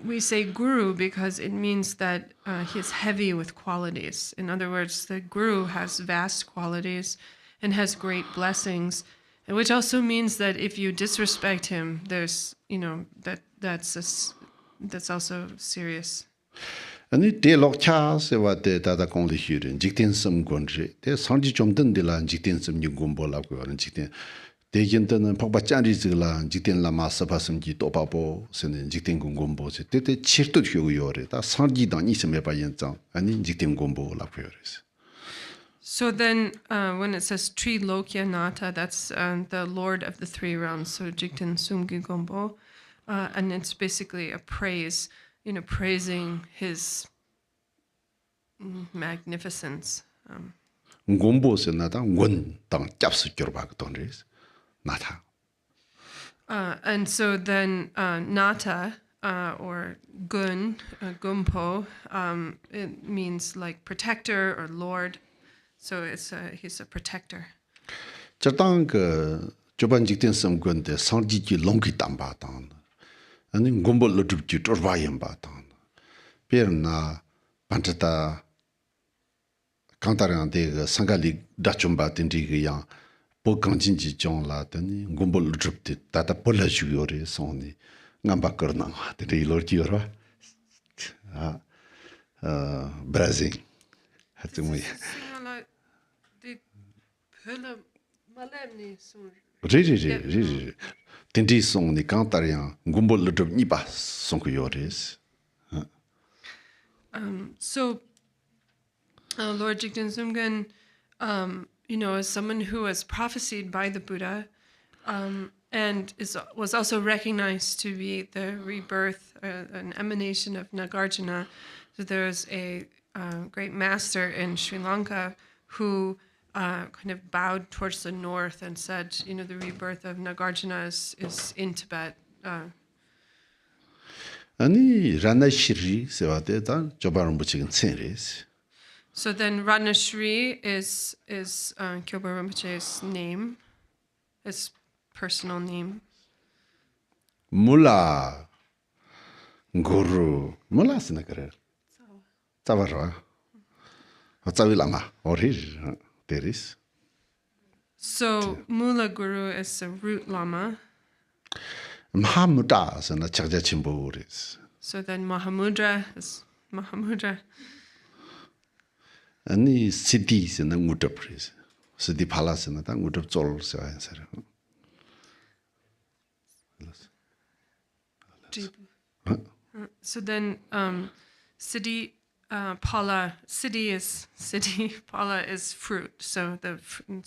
S1: we say guru because it means that he is heavy with qualities. In other words, the guru has vast qualities and has great blessings, which also means that if you disrespect him, there's that's also serious.
S4: 아니 대록차 세와데 다다 공리 휴린 직된 섬 건지 대 상지 좀 든들라 직된 섬 윤군보라고 하는 직된 대견들은 폭바짠리즈라 직된 라마 서바섬지 또 바보 쓰는 직된 군군보세 때때 칠도 효요래 다 상지당 있으면 봐연장 아니 직된 군보라고 그래서.
S1: So then when it says Trilokya Nata, that's the Lord of the Three Realms, so Jigten Sumgi Gombo, and it's basically a praise, praising his magnificence.
S4: gombo세 나다 원당 잡스겨 봐거든 나타.
S1: And so then Nata or Gun, Gumpo, it means like protector or lord. So he's a protector.
S4: 저당 그 조반 직된 섬 건데 상지기 롱기 담바당. 아니 gombol로 줍지 돌바யம் 바당. 베르나 반타다 강다랑데 그 상갈리 다춤바 딘디기야 보강진지 정라더니 gombol로 줍지 다다 볼라주요레 손이 남바거나 하데 이로지요라 브라질 하트모이 리리리 딘디 송니 강다랑 gombol로 줍니 바 송고요레스.
S1: So Lord Jigten Sumgön, is someone who was prophesied by the Buddha, and was also recognized to be the rebirth, an emanation of Nagarjuna. So there's a great master in Sri Lanka who kind of bowed towards the north and said, the rebirth of Nagarjuna is in Tibet.
S4: 아니 라나시리 세와데다 조바름 붙이긴 첸레스.
S1: So then Ratnashri is Kyopo Rinpoche's name, his personal name.
S4: mulā guru mulā sina kare tawara tawilama orhir teris.
S1: So Mula Guru is a root lama.
S4: Mahamudra sina chakja chimboris.
S1: So then Mahamudra is Mahamudra.
S4: Ani siddhi sina ngutapris. Siddhi phala sina ta ngutap chol sa answer.
S1: So then Siddhi Pala, Pala is fruit. So the fruit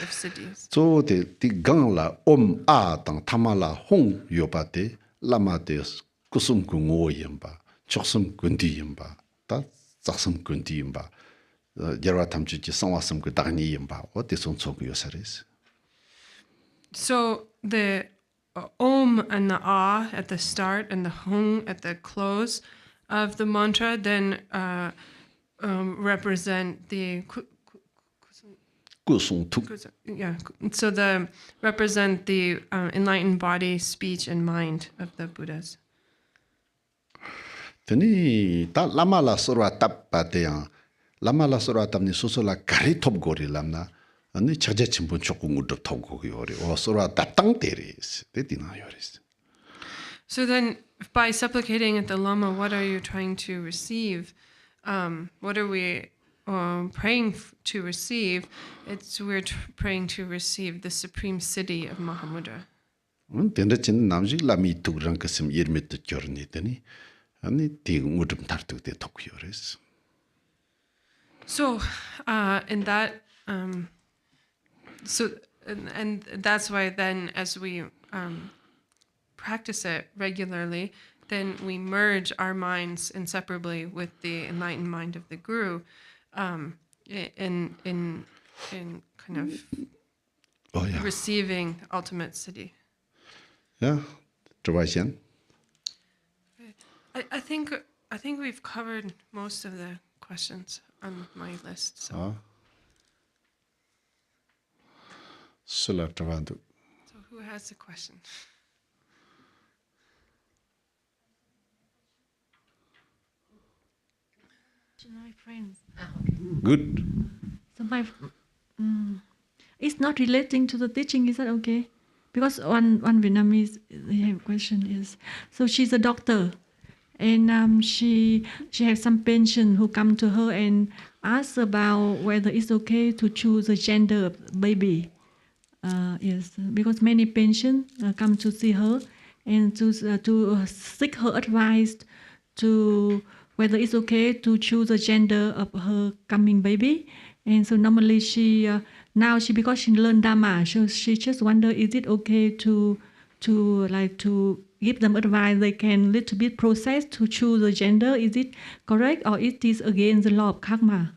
S1: of Siddhis.
S4: So the gangla a tang tamala hong yobate lama de kusum kungo yamba choksum gundi yamba ta zaksum gundi yamba yarwa tamchi ji sangwasum ku dagni yamba o de son chok yosaris.
S1: So the Om and the Ah at the start and the Hung at the close of the mantra then represent the so the represent the enlightened body, speech, and mind of the Buddhas.
S4: Teni ta lama la surwa tap pateya lama la surwa tap ni sosola kari top gori lamna ani chaje chimbun chokung udop top gori o surwa tatang teris tetina yoris.
S1: So then, by supplicating at the Lama, what are you trying to receive? What are we praying to receive? We're praying to receive the supreme siddhi of Mahamudra.
S4: Tenda chen namji lami tugrang kasim yermit jorni teni ani ti ngudum tartu te tok yoris.
S1: So, in that, and that's why then, as we practice it regularly, then we merge our minds inseparably with the enlightened mind of the Guru, in kind of receiving the ultimate siddhi.
S4: Yeah, Drubwang.
S1: I think we've covered most of the questions on my list. So,
S4: So
S1: who has a question?
S10: My friends.
S4: Good.
S10: So it's not relating to the teaching. Is that okay? Because one Vietnamese question is, so she's a doctor, and she has some patient who come to her and ask about whether it's okay to choose the gender of baby. Yes, because many patients come to see her and to seek her advice to whether it's okay to choose the gender of her coming baby. And so normally now because she learned Dharma, so she just wonder, is it okay to give them advice? They can little bit process to choose the gender. Is it correct, or it is against the law of karma?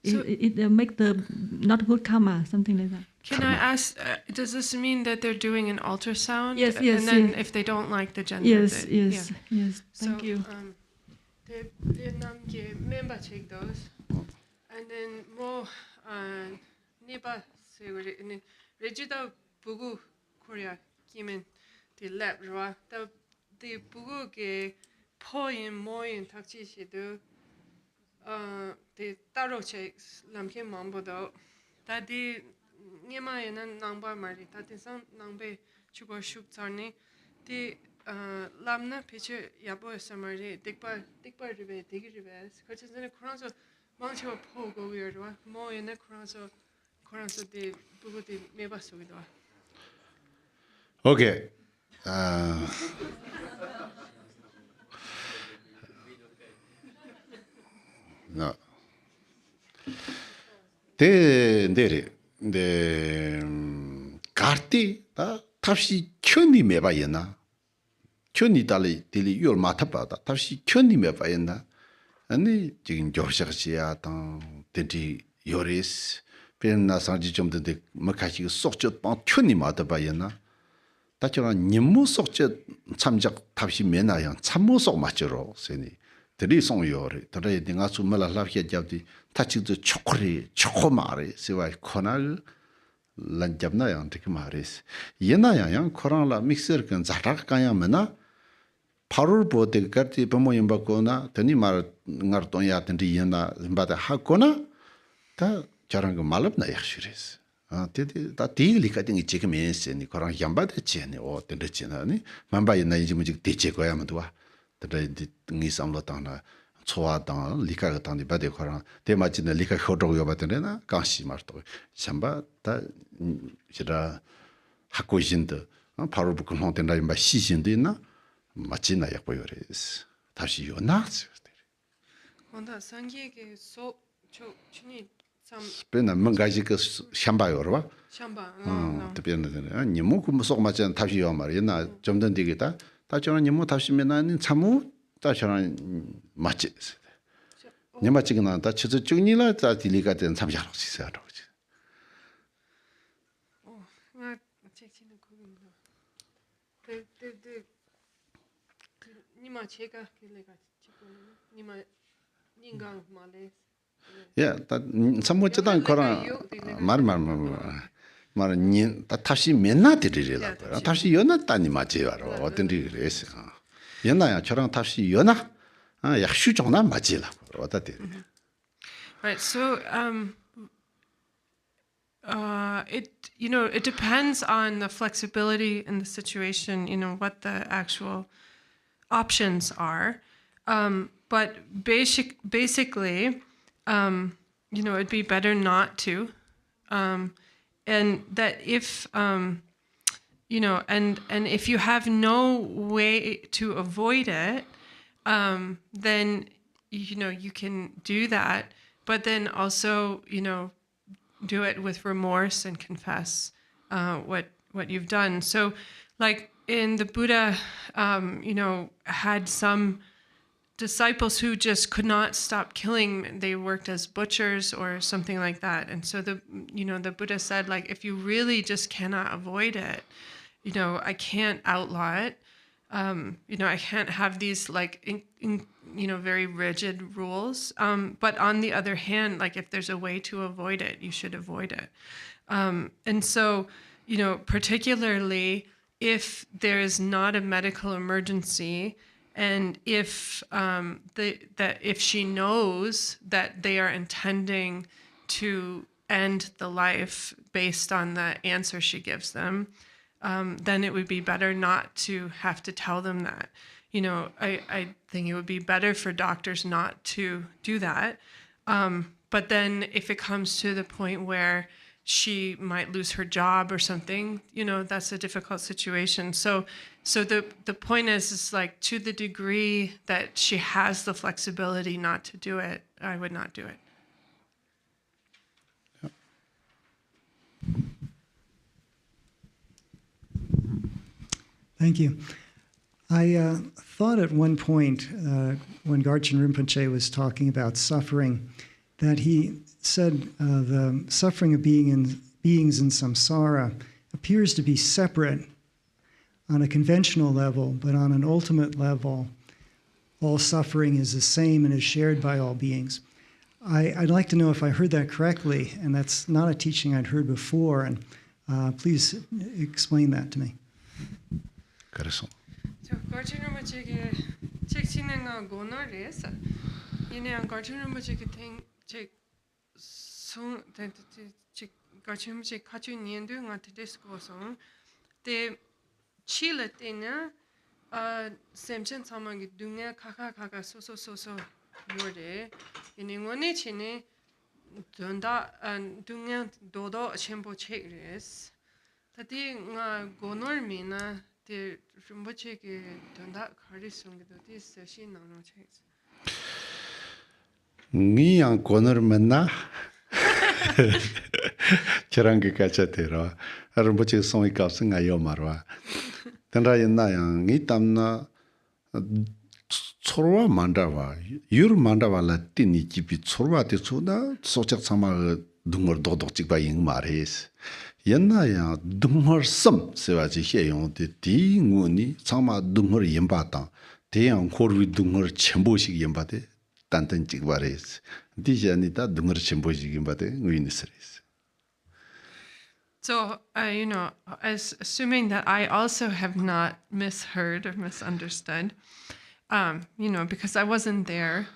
S10: So it make the not good karma, something like that.
S1: Can I ask? Does this mean that they're doing an ultrasound?
S10: Yes.
S1: And then if they don't like the gender,
S10: yes.
S1: So,
S10: Thank you.
S1: The Vietnam member take those, and then more nipa seguri in Regida Bugu Korea Kimen the lab rwa the Bugu ke poin moin takchi shidu the taro che lamke mambodo that the Nima and Nangba Mari, that is on Nangbe Chuba Shuk Tarni, the Lamna picture Yabo Samari, Dikba Ribe, Digiribes, which is in a cross of Mancho Pogo weird, more in a cross of the Bugudi Mebasuidwa.
S4: Okay. No. 네 가르티 다 탑시 큐니 메바이나 큐니 달리 딜리 요 마타바다 탑시 큐니 메바이나 아니 지금 조셔시야 당 덴티 요리스 벤나 상지 좀 된데 막하시 속젓 빵 큐니 마타바이나 다처럼 님무 속젓 참작 탑시 메나양 참무 속 맞죠로 세니 들이 송요리 들이 내가 숨을 라피야 잡디 타치도 초코마리 세와 코날 란잡나야 어떻게 말이스 예나야야 코란라 믹서 건 자락가야면나 파르 보데 까티 pomoyim 바코나 더니 말 응아르톤야 든디 예나 바다 하코나 다 저런 거 말럽나 yax시레스 데데 다 디글리카 딩이 지금 메세니 코란 ям바데 제네 오 든데치나니 만바이나 이제 뭐지 대체고야면 도와 드레디 니삼로타나 초아당 리카가 당디 바데 코란 대마치네 리카 호도요 바데나 강시 마르도 샴바 다 지라 학고신데 바로 부근 된다 임바 시신데 있나 마치나 약보요레스 다시 요나스
S1: onda 상기에게 소 춘이 참
S4: 스페나 뭔가지 그 샴바요르바
S1: 샴바
S4: 특별히 니모 그 무속 맞잖아 다시 요 말이나 좀더 되겠다 다 저는 니모 다시면은 참무 다 저는 맞지 니 맞지가 나다 치즈 중니라 다 딜리가 된 참자로 있어요
S1: 나 책치는 거기입니다 니마 제가 길래가 지금 니마 닝강 말레
S4: 야, 다 참모치단 거라 말니 다시 맨나들이라. 다시 연났다니 맞지요. 어떤지 그래서. 연나야 저랑 다시 연나. 약수 정나 맞지라. 어떻게.
S1: Right. So it depends on the flexibility in the situation, what the actual options are. But basically it'd be better not to, and that if, and if you have no way to avoid it, then, you can do that, but then also, do it with remorse and confess what you've done. So, like, in the Buddha, had some disciples who just could not stop killing. They worked as butchers or something like that. And so the Buddha said, like, if you really just cannot avoid it, I can't outlaw it. I can't have these like, very rigid rules. But on the other hand, like if there's a way to avoid it, you should avoid it. And so, particularly if there is not a medical emergency, and if if she knows that they are intending to end the life based on the answer she gives them, then it would be better not to have to tell them that. I think it would be better for doctors not to do that. But then if it comes to the point where she might lose her job or something, that's a difficult situation. So the point is like, to the degree that she has the flexibility not to do it, I would not do it.
S11: Thank you. I thought at one point when Garchen Rinpoche was talking about suffering, that he said the suffering of beings in samsara appears to be separate on a conventional level, but on an ultimate level, all suffering is the same and is shared by all beings. I'd like to know if I heard that correctly, and that's not a teaching I'd heard before, and please explain that to me.
S4: 그래서
S1: Garchen Rinpoche 책 치는 거 고노래서 얘네 Garchen Rinpoche 책 Garchen Rinpoche 같이 년도 같은 데스고서 때 칠을 때는 sentient 상황이 dunga 카카카가 소소소소 요래 얘네 치네 돈다 dunga 도도 첨부 책레스 다디 nga 고노를 미나 때 rinpoche게 돈다 가리송도 디스 신나노 책
S4: 니양 권을 만나 저런 게 같이 들어 rinpoche 송이 값은 아요 말와 tenrayan 이 땀나 초로와 만다와 유르 만다와라 띠니 집이 초로와 대초다 소적 상마 둥어 도덕직 바잉 말해스 옛나야 둥어 섬 세와지 해용데 디응우니 상마 둥어 임바다 대양 고르 둥어 첨보식 임바데 단단직 말해스 디자니다 둥어 첨보식 임바데 의니스레스.
S1: So, as assuming that I also have not misheard or misunderstood, because I wasn't there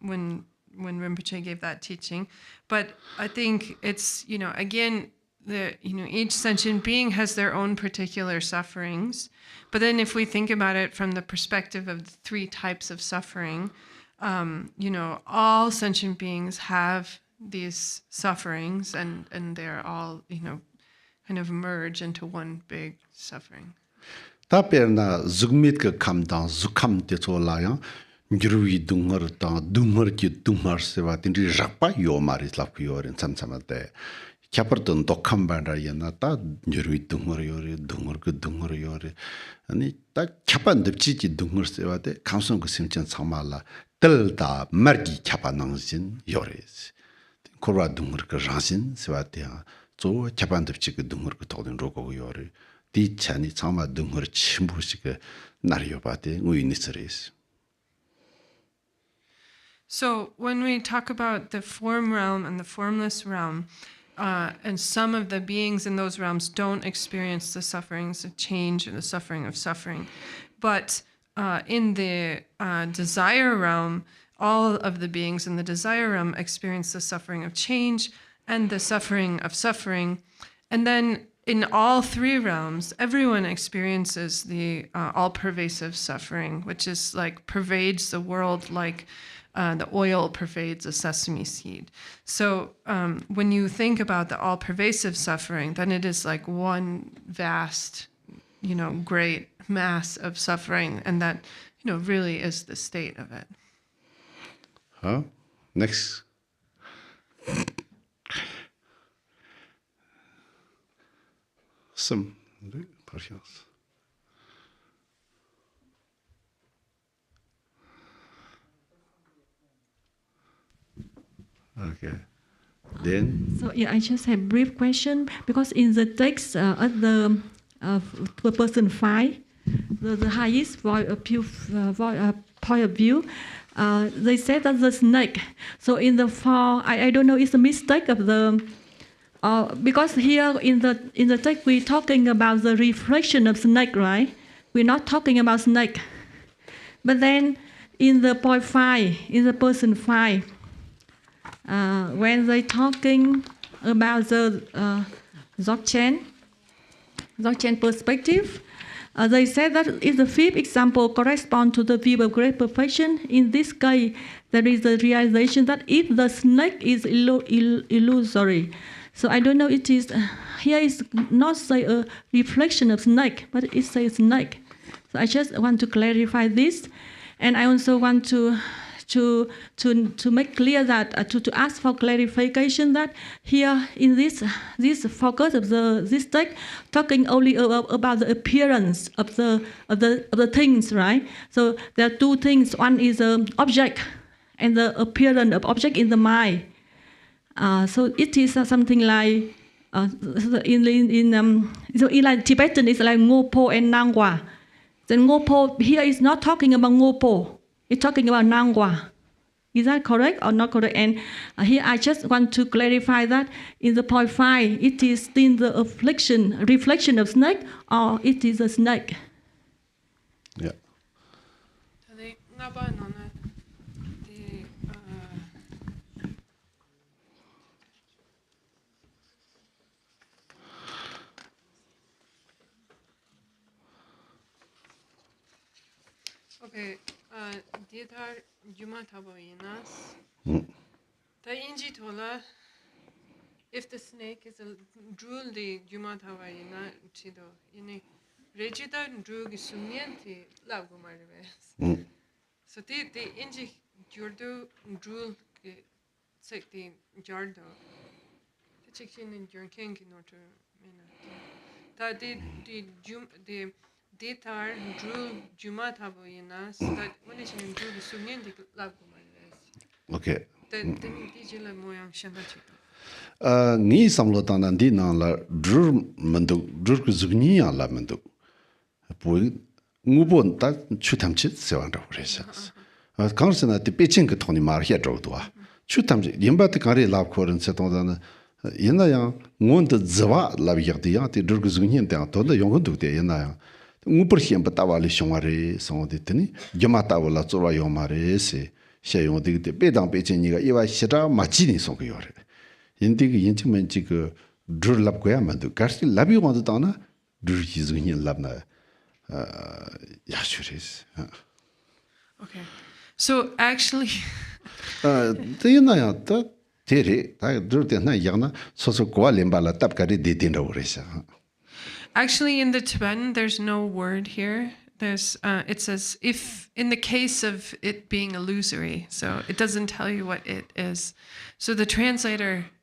S1: when Rinpoche gave that teaching, but I think it's, again, each sentient being has their own particular sufferings. But then if we think about it from the perspective of the three types of suffering, all sentient beings have these sufferings, and they're all, kind of merge into one big suffering.
S4: Taperna zugmit ka kamdang zukam te cholayan ngirwi dungar ta dungar ki dungar sewa tindri rakpa yo maris lap yoren samsamate kyaparton dokam bandar yana ta ngirwi dungar yore dungar ka dungar yore ani ta kyapan depchi ki dungar sewa de kamson ko simchen samala telda margi kyapan nangsin yores korwa dungar ka rangsin sewa de 저 자반듭지가 등으로 도는 로고 요리 디찬이 참아 등으로 침부시가 나리요 바데 우이니스레스.
S1: So when we talk about the form realm and the formless realm, and some of the beings in those realms don't experience the sufferings of change and the suffering of suffering, but in the desire realm, all of the beings in the desire realm experience the suffering of change and the suffering of suffering. And then in all three realms, everyone experiences the all-pervasive suffering, which is like pervades the world like the oil pervades a sesame seed. So when you think about the all-pervasive suffering, then it is like one vast, great mass of suffering, and that, really is the state of it.
S4: Next. Some patience. Okay. Then?
S10: So yeah, I just have a brief question because in the text at the person 5, the highest point of view, they said that the snake. So in the 4, I don't know, it's a mistake of the because here in the text we're talking about the reflection of snake, right? We're not talking about snake. But then in the point 5, in the person 5, when they're talking about the Dzogchen perspective, they said that if the 5th example corresponds to the view of great perfection, in this case, there is a realization that if the snake is illusory. So I don't know, it is, here is not say a reflection of snake, but it says snake. So I just want to clarify this. And I also want to make clear that to ask for clarification that here in this focus of this text talking only about the appearance of the things, right? So there are 2 things. One is an object and the appearance of object in the mind. So it is something like in like Tibetan it's like Ngopo and Nangwa. The Ngopo here is not talking about Ngopo. It's talking about Nangwa. Is that correct or not correct? And here I just want to clarify that in the point 5, it is still the reflection of snake, or it is a snake.
S4: Yeah.
S1: Okay, Dietar Juma Taboinas. Ta inji tola, if the snake is a drool de Juma Taboina Chido, in Regita drug sumnienti lago marves. So the inji Jordo drool sec the Jardo. The chicken in your king in order. Ta the Detar drew Juma Taboinas that when it's in drew the Sunyan de Lago Marves.
S4: Okay.
S1: Then Dijila Moyang Shandachi.
S4: Ni samlotana di na la drur mando drur ku zugni ya la mando. Poi ngubon ta chutamchi sewan ra resas. Kansana de Beijing ke toni mar hia zhou duwa. Chutamchi yimba de kari la koren se tong dan yina yang ngon de zwa la bi de ya de drur ku zugni de to de yong du de yina yang ngupur hiem ba tawali shongare song de tini yamata wala zwa yomare se xia yong de bedang Beijing ni ga iwa xira ma ji ni song ge yore. 인디가 인증만 지그 드랍 거야 만도 가시 라비 wanted 다나 드르기즈니 랍나 야슈리스.
S1: Okay. So actually
S4: 대나야 다 대리 다 드르데나 야나 소소 고알렘발라 답가리 데딘라 그래서.
S1: Actually in the Tibetan there's no word here. There's it says if in the case of it being illusory. So it doesn't tell you what it is. So the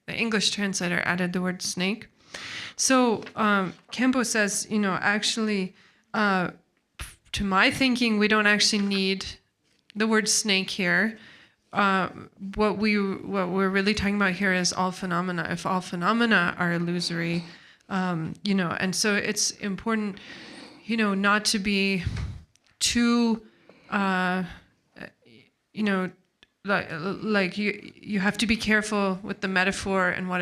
S1: English translator added the word snake. So Khenpo says, actually, to my thinking, we don't actually need the word snake here. What we're really talking about here is all phenomena. If all phenomena are illusory, and so it's important, not to be too, like you have to be careful with the metaphor and what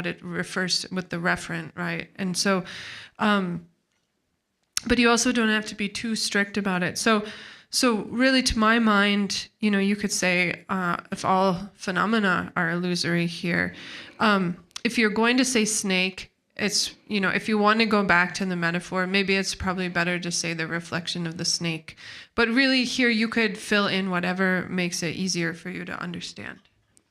S1: it refers with the referent, right? And so but you also don't have to be too strict about it. So really to my mind, you could say if all phenomena are illusory here, if you're going to say snake, it's if you want to go back to the metaphor, maybe it's probably better to say the reflection of the snake. But really here you could fill in whatever makes it easier for you to understand.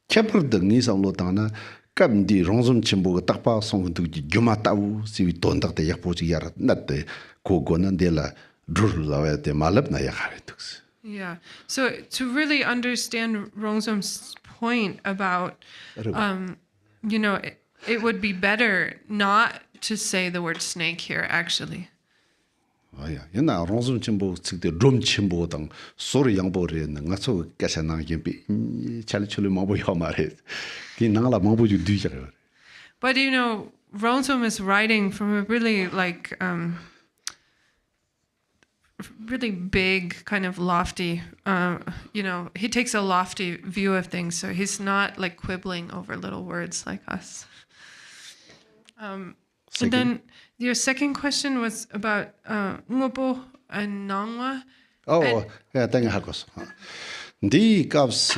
S4: Chapter the ni samlo tana kam di rongzum chimbo ta pa song du juma tawu si ton tak te yak po chi yar nat te ko gonan de la dur la te malap na yak tux.
S1: Yeah. So to really understand Rongzom's point about it would be better not to say the word snake here, actually.
S4: 아야 옛날 롱좀 침보 측대 롬 침보당 소리 양보리는 가서 가셔나 김비 잘출을 뭐보여 말해 그 나라 뭐보주 뒤져요.
S1: But you know, Ronsum is writing from a really really big, kind of lofty, you know, he takes a lofty view of things, so he's not like quibbling over little words like us. And then your second question was about Ngopo and Nangwa.
S4: Oh, yeah, thank you. The caps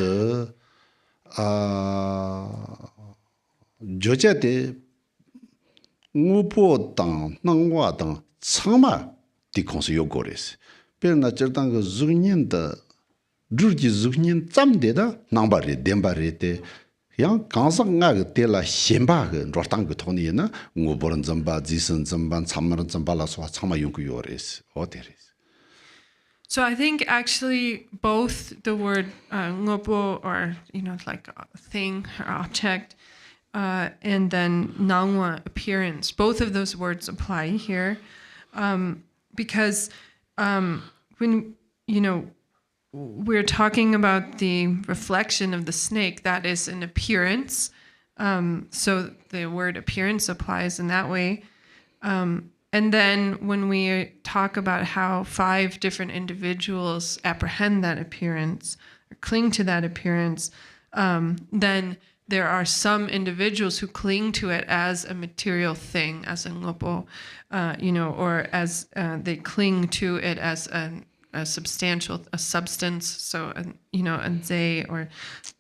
S4: Jojate Ngopo Dang Nangwa Dang Sama di Konsu Yogores. Per Nacherdang Zunian the Drugi Zunian Zamdeda, Nambari, Dembarete. Yang Kansang Nag Tela Shemba, Rotang Toniana, Ngoboran Zamba, Zison Zamban, Samaran Zambala, Sama Yunkuyores, what there is.
S1: So I think actually both the word ngopo, or you know, like a thing or object, and then nangwa, appearance, both of those words apply here, because when you know we're talking about the reflection of the snake, that is an appearance. So the word appearance applies in that way. And then when we talk about how 5 different individuals apprehend that appearance or cling to that appearance, then there are some individuals who cling to it as a material thing, as a ngopo, you know, or as they cling to it as a substantial, a substance. So, you know, and or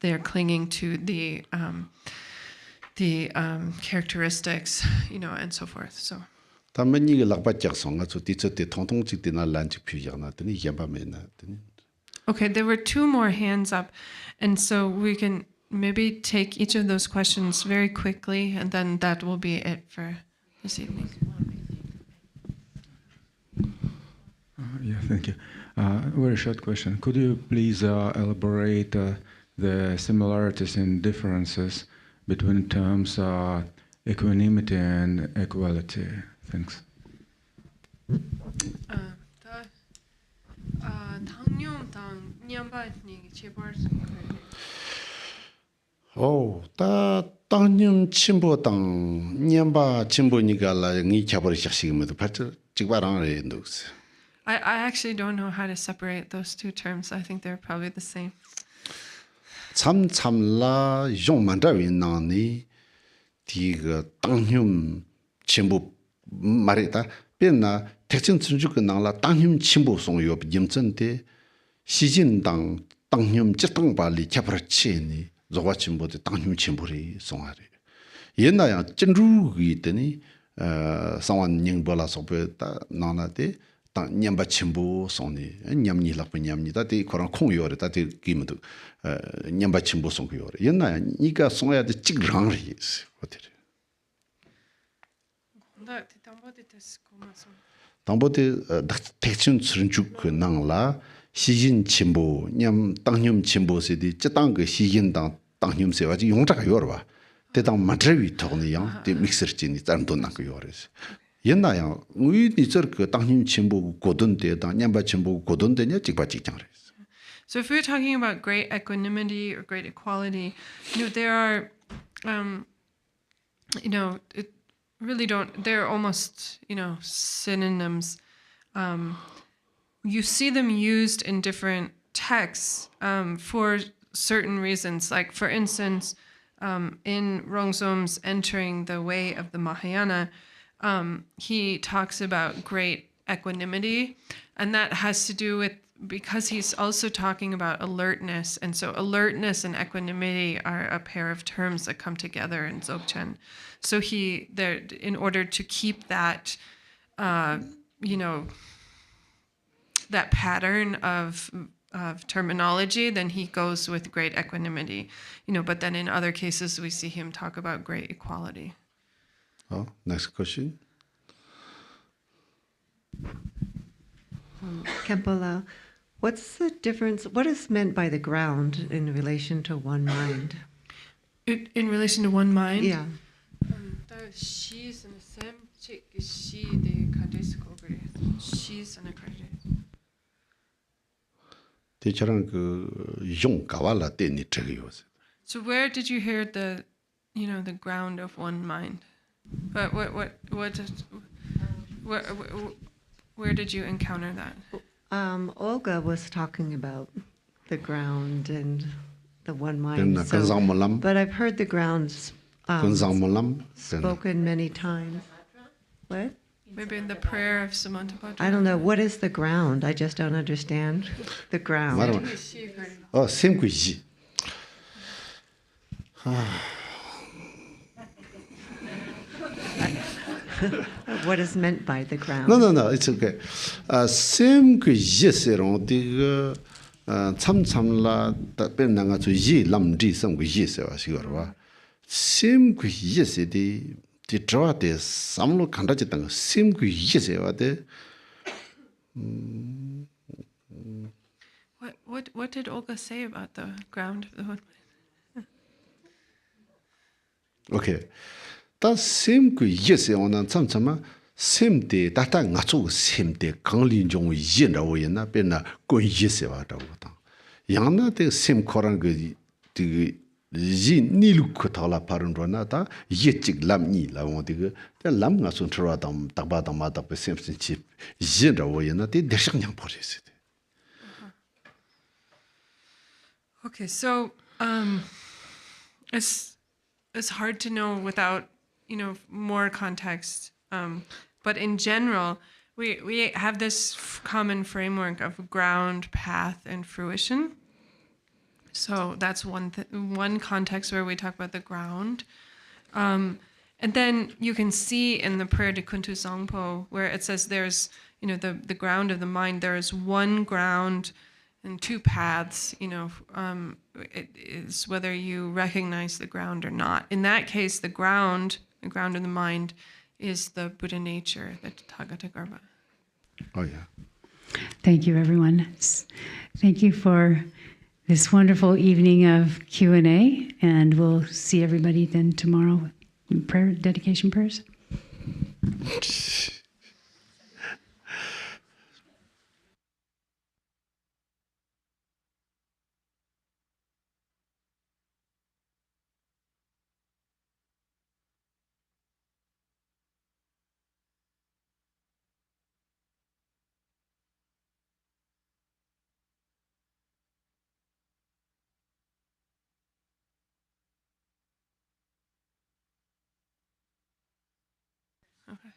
S1: they're clinging to the characteristics, you know, and so forth. So. Okay, there were 2 more hands up, and so we can maybe take each of those questions very quickly, and then that will be it for this evening.
S12: Yeah, thank you. Very short question. Could you please elaborate the similarities and differences between terms equanimity and equality? Thanks.
S4: Oh, ta 당님 침보당 냠바 침보니까 니 잡으리 샤시기면도 파트 직바랑을 인도스.
S1: I actually don't know how to separate those 2 terms. I think they're probably the same.
S4: 참참라 용만다윈나니 디가 당님 침보 말이다. 변나 택진 준주가 나라 당님 침보 송요 임전데 시진당 당님 직당발리 잡으치니 조가 침보데 당님 침보리 송아리. 옛나야 진루기 있더니 상완 닝벌라 소베다 나나데 냠바 침보 송니 냠니 라프 냠니다. 데 코랑 콩요레다 데 기무도 냠바 침보 송요레. 옛나야 니가 송야데 찍랑리 어때? 당보데 택춘 수른죽 나라 시진 침보 냠 당념 침보세디 쩌당그 시진당 당념세와지 용자가 요르바 대당 마트레위 토니양 데 믹서진이 짠돈나고 요레스 옛나야 우이니 저그 당념 침보 고던데다 냠바 침보 고던데냐 찍바찍장레스.
S1: So if we're talking about great equanimity or great equality, you know, there are you know, it really don't, they're almost, you know, synonyms. You see them used in different texts for certain reasons. Like, for instance, in Rongzom's Entering the Way of the Mahayana, he talks about great equanimity, and that has to do with, because he's also talking about alertness, and so alertness and equanimity are a pair of terms that come together in Dzogchen. So in order to keep that, you know, that pattern of terminology, then he goes with great equanimity, you know. But then in other cases, we see him talk about great equality.
S4: Oh, next question.
S13: Khenpo Lao, what's the difference? What is meant by the ground in relation to one mind?
S1: In relation to one mind?
S13: Yeah.
S1: She's unaccredited. So where did you hear the ground of one mind? Where did you encounter that?
S13: Olga was talking about the ground and the one mind. But I've heard the ground spoken many times. What?
S1: Maybe in the prayer of Samantabhadra.
S13: I don't know. What is the ground? I just don't understand the ground. What is meant by the ground?
S4: No, it's okay. Same que yesero diga 참참라 답변나가 저 람디 섬고 예세와 시거와 same que yesedi the draw de samlo kandaji tang same que yesewa de
S1: What did Olga say about the ground of the one mind?
S4: Okay. 다 same que yesewa na 참참마 same de data ngachu same de 강린 종 이인라고 있나 배나 고 yese와라고 다 양나 de same 코란 그 이 니루크 타라 파른로나 다 예직 람니 라고 되게 람 ngachu 트라다 딱바다 마다 same 칩 이인라고 있나 데 대식냥 버리세.
S1: Okay, so it's hard to know without more context. But in general, we have this common framework of ground, path, and fruition. So that's one context where we talk about the ground. And then you can see in the prayer de Kuntu Sangpo where it says there's the ground of the mind. There is one ground and two paths. It is whether you recognize the ground or not. In that case, the ground of the mind is the Buddha nature, the Tathagata Garbha.
S4: Oh yeah.
S14: Thank you, everyone. Thank you for this wonderful evening of Q&A, and we'll see everybody then tomorrow. Prayer, dedication prayers.
S1: Okay.